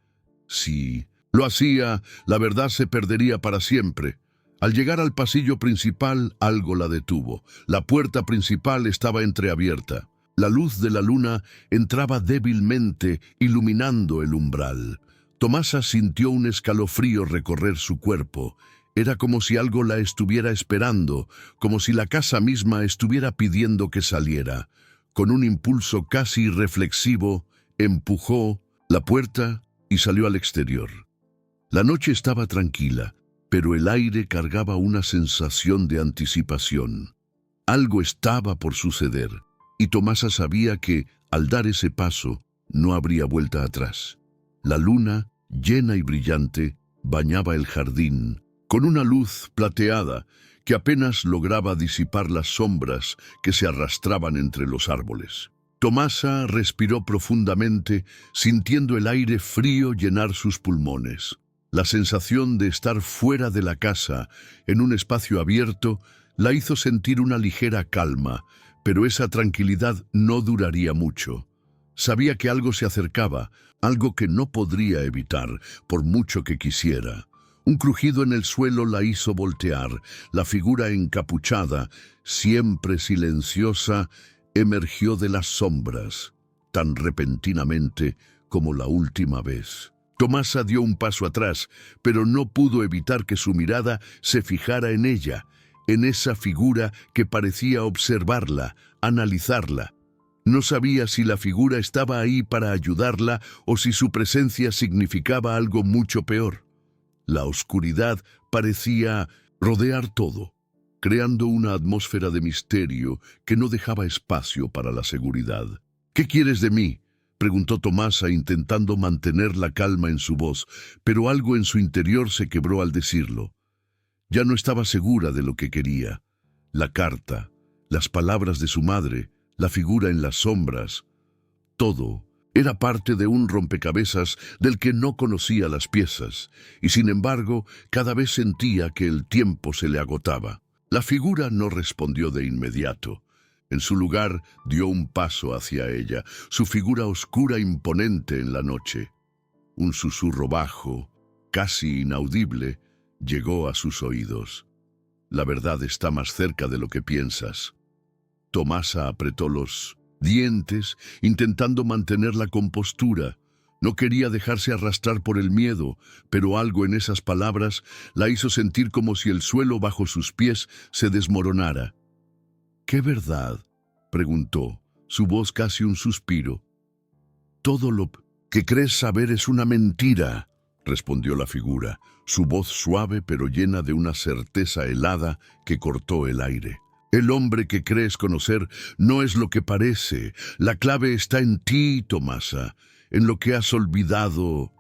si lo hacía, la verdad se perdería para siempre. Al llegar al pasillo principal, algo la detuvo. La puerta principal estaba entreabierta. La luz de la luna entraba débilmente, iluminando el umbral. Tomasa sintió un escalofrío recorrer su cuerpo. Era como si algo la estuviera esperando, como si la casa misma estuviera pidiendo que saliera. Con un impulso casi irreflexivo, empujó la puerta y salió al exterior. La noche estaba tranquila, pero el aire cargaba una sensación de anticipación. Algo estaba por suceder, y Tomasa sabía que, al dar ese paso, no habría vuelta atrás. La luna, llena y brillante, bañaba el jardín, con una luz plateada que apenas lograba disipar las sombras que se arrastraban entre los árboles. Tomasa respiró profundamente, sintiendo el aire frío llenar sus pulmones. La sensación de estar fuera de la casa, en un espacio abierto, la hizo sentir una ligera calma, pero esa tranquilidad no duraría mucho. Sabía que algo se acercaba, algo que no podría evitar, por mucho que quisiera. Un crujido en el suelo la hizo voltear. La figura encapuchada, siempre silenciosa, emergió de las sombras, tan repentinamente como la última vez. Tomasa dio un paso atrás, pero no pudo evitar que su mirada se fijara en ella, en esa figura que parecía observarla, analizarla. No sabía si la figura estaba ahí para ayudarla o si su presencia significaba algo mucho peor. La oscuridad parecía rodear todo, creando una atmósfera de misterio que no dejaba espacio para la seguridad. «¿Qué quieres de mí?», preguntó Tomasa, intentando mantener la calma en su voz, pero algo en su interior se quebró al decirlo. Ya no estaba segura de lo que quería. La carta, las palabras de su madre, la figura en las sombras, todo Era parte de un rompecabezas del que no conocía las piezas, y sin embargo, cada vez sentía que el tiempo se le agotaba. La figura no respondió de inmediato. En su lugar, dio un paso hacia ella, su figura oscura imponente en la noche. Un susurro bajo, casi inaudible, llegó a sus oídos. La verdad está más cerca de lo que piensas. Tomasa apretó los dientes, intentando mantener la compostura. No quería dejarse arrastrar por el miedo, pero algo en esas palabras la hizo sentir como si el suelo bajo sus pies se desmoronara. ¿Qué verdad?, preguntó, su voz casi un suspiro. Todo lo que crees saber es una mentira, respondió la figura, su voz suave pero llena de una certeza helada que cortó el aire. El hombre que crees conocer no es lo que parece. La clave está en ti, Tomasa, en lo que has olvidado.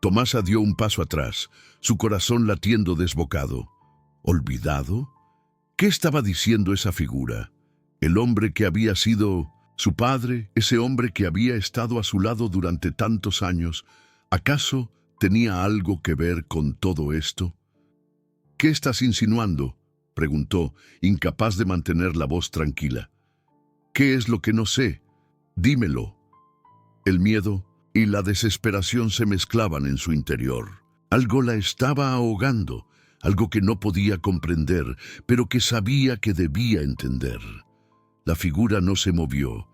Tomasa dio un paso atrás, su corazón latiendo desbocado. ¿Olvidado? ¿Qué estaba diciendo esa figura? El hombre que había sido su padre, ese hombre que había estado a su lado durante tantos años, ¿acaso tenía algo que ver con todo esto? ¿Qué estás insinuando?, preguntó, incapaz de mantener la voz tranquila. ¿Qué es lo que no sé? Dímelo. El miedo y la desesperación se mezclaban en su interior. Algo la estaba ahogando, algo que no podía comprender, pero que sabía que debía entender. La figura no se movió,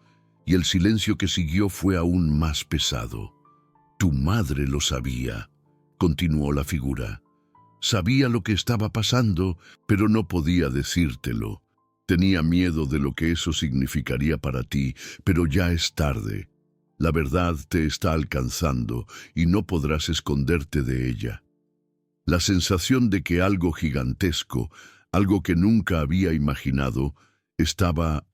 y el silencio que siguió fue aún más pesado. Tu madre lo sabía, continuó la figura. Sabía lo que estaba pasando, pero no podía decírtelo. Tenía miedo de lo que eso significaría para ti, pero ya es tarde. La verdad te está alcanzando y no podrás esconderte de ella. La sensación de que algo gigantesco, algo que nunca había imaginado, estaba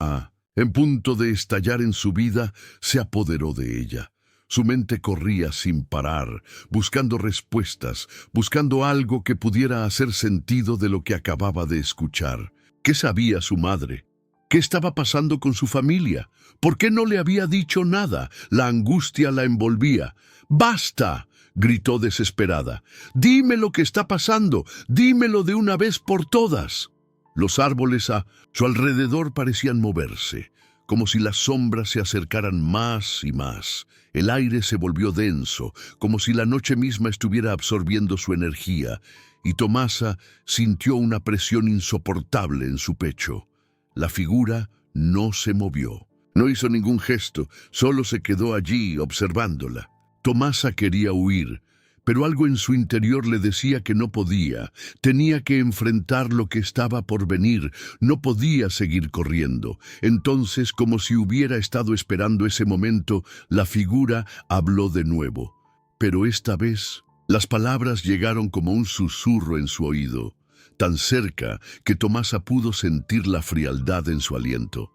en punto de estallar en su vida, se apoderó de ella. Su mente corría sin parar, buscando respuestas, buscando algo que pudiera hacer sentido de lo que acababa de escuchar. ¿Qué sabía su madre? ¿Qué estaba pasando con su familia? ¿Por qué no le había dicho nada? La angustia la envolvía. ¡Basta!, gritó desesperada. «Dime lo que está pasando. Dímelo de una vez por todas». Los árboles a su alrededor parecían moverse, como si las sombras se acercaran más y más. El aire se volvió denso, como si la noche misma estuviera absorbiendo su energía, y Tomasa sintió una presión insoportable en su pecho. La figura no se movió. No hizo ningún gesto, solo se quedó allí observándola. Tomasa quería huir, pero algo en su interior le decía que no podía. Tenía que enfrentar lo que estaba por venir. No podía seguir corriendo. Entonces, como si hubiera estado esperando ese momento, la figura habló de nuevo. Pero esta vez, las palabras llegaron como un susurro en su oído, tan cerca que Tomasa pudo sentir la frialdad en su aliento.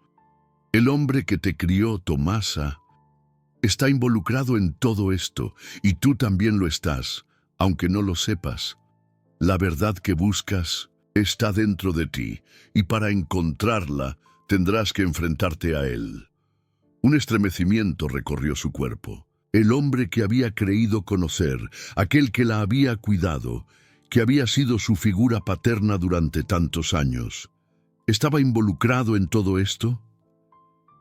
El hombre que te crió, Tomasa, está involucrado en todo esto, y tú también lo estás, aunque no lo sepas. La verdad que buscas está dentro de ti, y para encontrarla tendrás que enfrentarte a él. Un estremecimiento recorrió su cuerpo. El hombre que había creído conocer, aquel que la había cuidado, que había sido su figura paterna durante tantos años, ¿estaba involucrado en todo esto?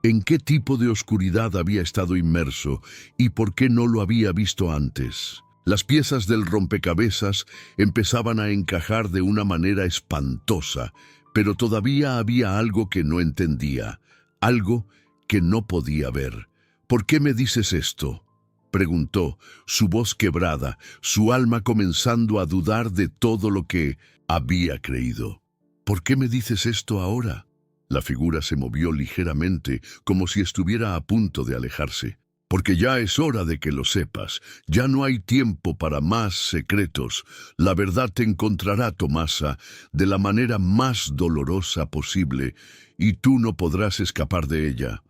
¿En qué tipo de oscuridad había estado inmerso y por qué no lo había visto antes? Las piezas del rompecabezas empezaban a encajar de una manera espantosa, pero todavía había algo que no entendía, algo que no podía ver. ¿Por qué me dices esto?, preguntó, su voz quebrada, su alma comenzando a dudar de todo lo que había creído. ¿Por qué me dices esto ahora? La figura se movió ligeramente, como si estuviera a punto de alejarse. Porque ya es hora de que lo sepas. Ya no hay tiempo para más secretos. La verdad te encontrará, Tomasa, de la manera más dolorosa posible, y tú no podrás escapar de ella.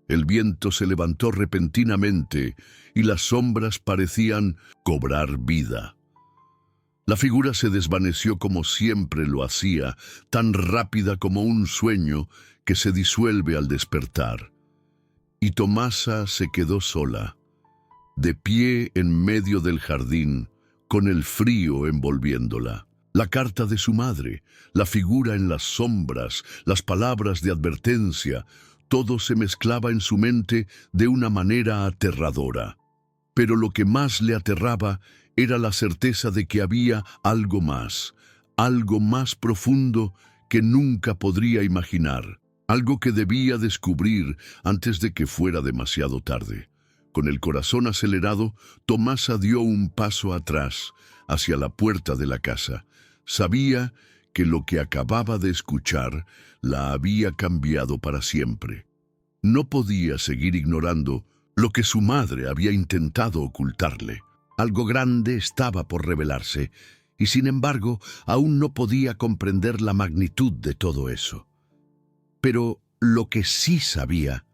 El viento se levantó repentinamente, y las sombras parecían cobrar vida. La figura se desvaneció como siempre lo hacía, tan rápida como un sueño que se disuelve al despertar. y Tomasa se quedó sola, de pie en medio del jardín, con el frío envolviéndola. La carta de su madre, la figura en las sombras, las palabras de advertencia, todo se mezclaba en su mente de una manera aterradora. Pero lo que más le aterraba era la certeza de que había algo más profundo que nunca podría imaginar, algo que debía descubrir antes de que fuera demasiado tarde. Con el corazón acelerado, Tomasa dio un paso atrás, hacia la puerta de la casa. Sabía que lo que acababa de escuchar la había cambiado para siempre. No podía seguir ignorando lo que su madre había intentado ocultarle. Algo grande estaba por revelarse, y sin embargo, aún no podía comprender la magnitud de todo eso. Pero lo que sí sabía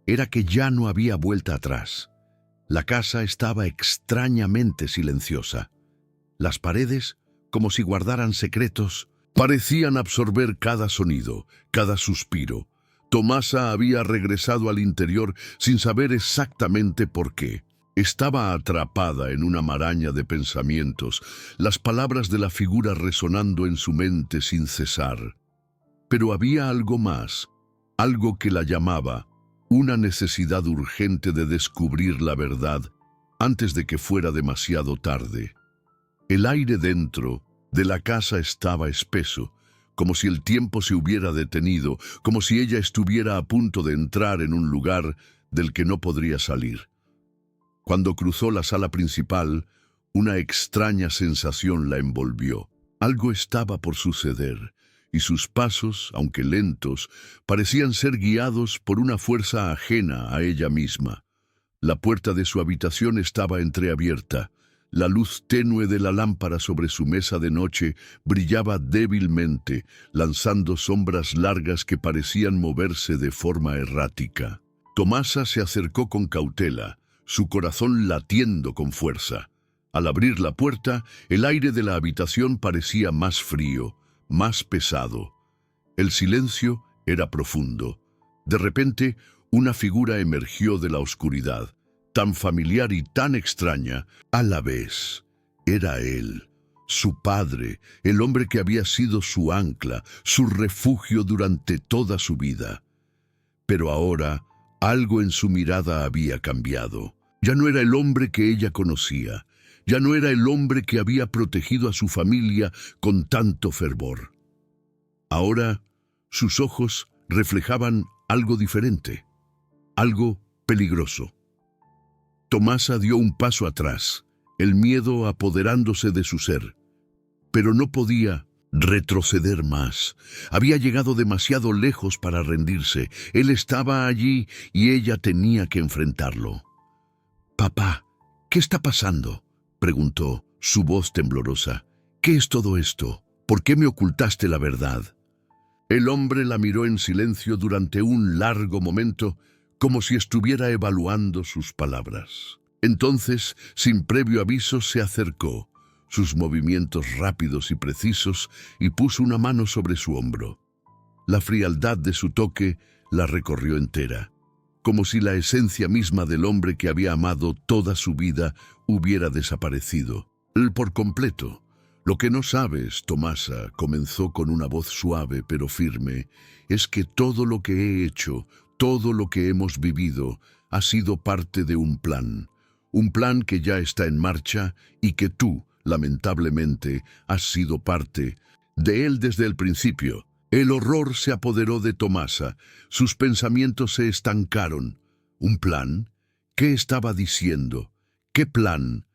era que ya no había vuelta atrás. La casa estaba extrañamente silenciosa. Las paredes, como si guardaran secretos, parecían absorber cada sonido, cada suspiro. Tomasa había regresado al interior sin saber exactamente por qué. Estaba atrapada en una maraña de pensamientos, las palabras de la figura resonando en su mente sin cesar. Pero había algo más, algo que la llamaba, una necesidad urgente de descubrir la verdad antes de que fuera demasiado tarde. El aire dentro de la casa estaba espeso, como si el tiempo se hubiera detenido, como si ella estuviera a punto de entrar en un lugar del que no podría salir. Cuando cruzó la sala principal, una extraña sensación la envolvió. Algo estaba por suceder, y sus pasos, aunque lentos, parecían ser guiados por una fuerza ajena a ella misma. La puerta de su habitación estaba entreabierta. La luz tenue de la lámpara sobre su mesa de noche brillaba débilmente, lanzando sombras largas que parecían moverse de forma errática. Tomasa se acercó con cautela, su corazón latiendo con fuerza. Al abrir la puerta, el aire de la habitación parecía más frío, más pesado. El silencio era profundo. De repente, una figura emergió de la oscuridad, tan familiar y tan extraña a la vez. Era él, su padre, el hombre que había sido su ancla, su refugio durante toda su vida. Pero ahora, algo en su mirada había cambiado. Ya no era el hombre que ella conocía. Ya no era el hombre que había protegido a su familia con tanto fervor. Ahora, sus ojos reflejaban algo diferente, algo peligroso. Tomasa dio un paso atrás, el miedo apoderándose de su ser. Pero no podía retroceder más. Había llegado demasiado lejos para rendirse. Él estaba allí y ella tenía que enfrentarlo. «Papá, ¿qué está pasando?», preguntó, su voz temblorosa. «¿Qué es todo esto? ¿Por qué me ocultaste la verdad?». El hombre la miró en silencio durante un largo momento, como si estuviera evaluando sus palabras. Entonces, sin previo aviso, se acercó, sus movimientos rápidos y precisos, y puso una mano sobre su hombro. La frialdad de su toque la recorrió entera, como si la esencia misma del hombre que había amado toda su vida hubiera desaparecido. Por completo. «Lo que no sabes, Tomasa», comenzó con una voz suave pero firme, «es que todo lo que he hecho, todo lo que hemos vivido, ha sido parte de un plan que ya está en marcha y que tú, lamentablemente, has sido parte de él desde el principio». El horror se apoderó de Tomasa, sus pensamientos se estancaron. ¿Un plan? ¿Qué estaba diciendo? ¿Qué plan?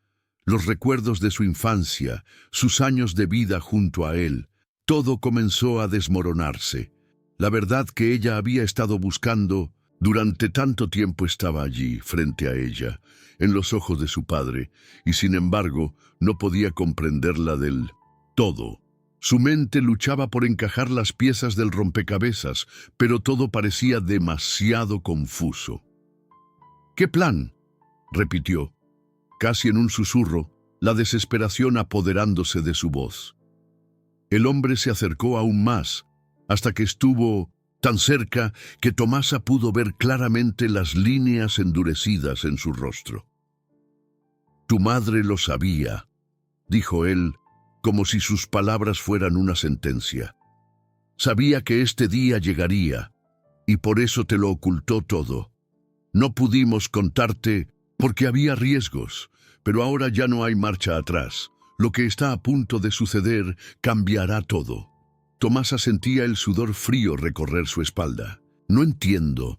Los recuerdos de su infancia, sus años de vida junto a él, todo comenzó a desmoronarse. La verdad que ella había estado buscando durante tanto tiempo estaba allí, frente a ella, en los ojos de su padre, y sin embargo no podía comprenderla del todo. Su mente luchaba por encajar las piezas del rompecabezas, pero todo parecía demasiado confuso. «¿Qué plan?», repitió, casi en un susurro, la desesperación apoderándose de su voz. El hombre se acercó aún más, hasta que estuvo tan cerca que Tomasa pudo ver claramente las líneas endurecidas en su rostro. «Tu madre lo sabía», dijo él, como si sus palabras fueran una sentencia. «Sabía que este día llegaría, y por eso te lo ocultó todo. No pudimos contarte porque había riesgos, pero ahora ya no hay marcha atrás. Lo que está a punto de suceder cambiará todo». Tomasa sentía el sudor frío recorrer su espalda. No entiendo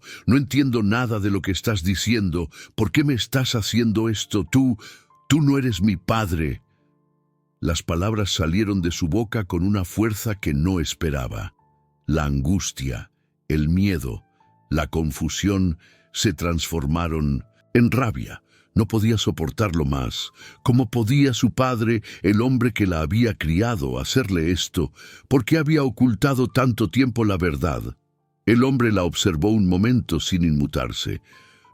nada de lo que estás diciendo. ¿Por qué me estás haciendo esto? Tú no eres mi padre». Las palabras salieron de su boca con una fuerza que no esperaba. La angustia, el miedo, la confusión se transformaron en rabia. No podía soportarlo más. ¿Cómo podía su padre, el hombre que la había criado, hacerle esto? ¿Por qué había ocultado tanto tiempo la verdad? El hombre la observó un momento sin inmutarse.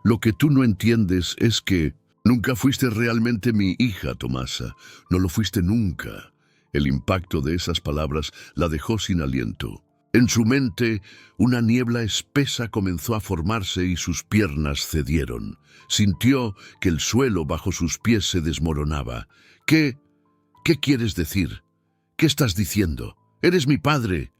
«Lo que tú no entiendes es que nunca fuiste realmente mi hija, Tomasa. No lo fuiste nunca». El impacto de esas palabras la dejó sin aliento. En su mente, una niebla espesa comenzó a formarse y sus piernas cedieron. Sintió que el suelo bajo sus pies se desmoronaba. ¿Qué quieres decir? ¿Qué estás diciendo? Eres mi padre.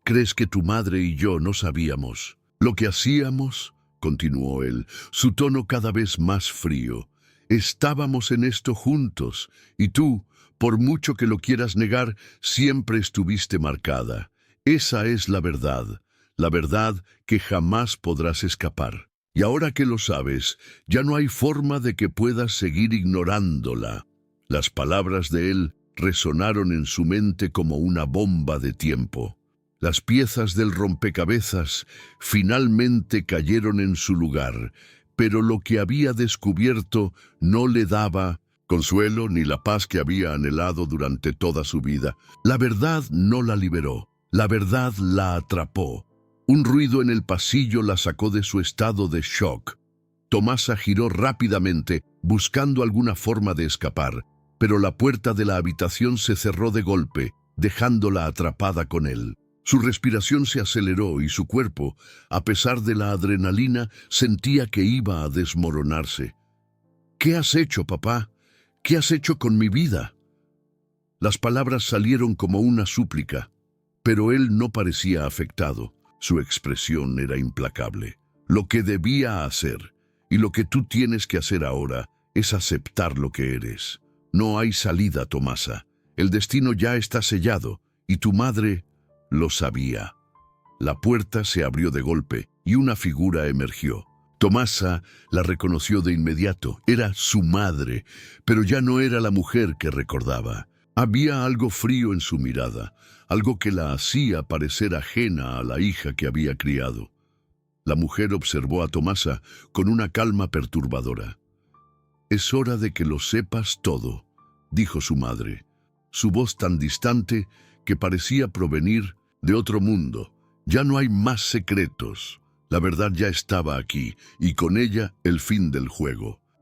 ¿Crees que tu madre y yo no sabíamos lo que hacíamos?, continuó él, su tono cada vez más frío. «Estábamos en esto juntos, y tú, por mucho que lo quieras negar, siempre estuviste marcada. Esa es la verdad que jamás podrás escapar. Y ahora que lo sabes, ya no hay forma de que puedas seguir ignorándola». Las palabras de él resonaron en su mente como una bomba de tiempo. Las piezas del rompecabezas finalmente cayeron en su lugar, pero lo que había descubierto no le daba consuelo ni la paz que había anhelado durante toda su vida. La verdad no la liberó, la verdad la atrapó. Un ruido en el pasillo la sacó de su estado de shock. Tomasa giró rápidamente, buscando alguna forma de escapar, pero la puerta de la habitación se cerró de golpe, dejándola atrapada con él. Su respiración se aceleró y su cuerpo, a pesar de la adrenalina, sentía que iba a desmoronarse. «¿Qué has hecho, papá? ¿Qué has hecho con mi vida?». Las palabras salieron como una súplica, pero él no parecía afectado. Su expresión era implacable. «Lo que debía hacer, y lo que tú tienes que hacer ahora, es aceptar lo que eres. No hay salida, Tomasa. El destino ya está sellado, y tu madre lo sabía». La puerta se abrió de golpe y una figura emergió. Tomasa la reconoció de inmediato. Era su madre, pero ya no era la mujer que recordaba. Había algo frío en su mirada, algo que la hacía parecer ajena a la hija que había criado. La mujer observó a Tomasa con una calma perturbadora. «Es hora de que lo sepas todo», dijo su madre, su voz tan distante que parecía provenir de otro mundo. «Ya no hay más secretos. La verdad ya estaba aquí, y con ella el fin del juego.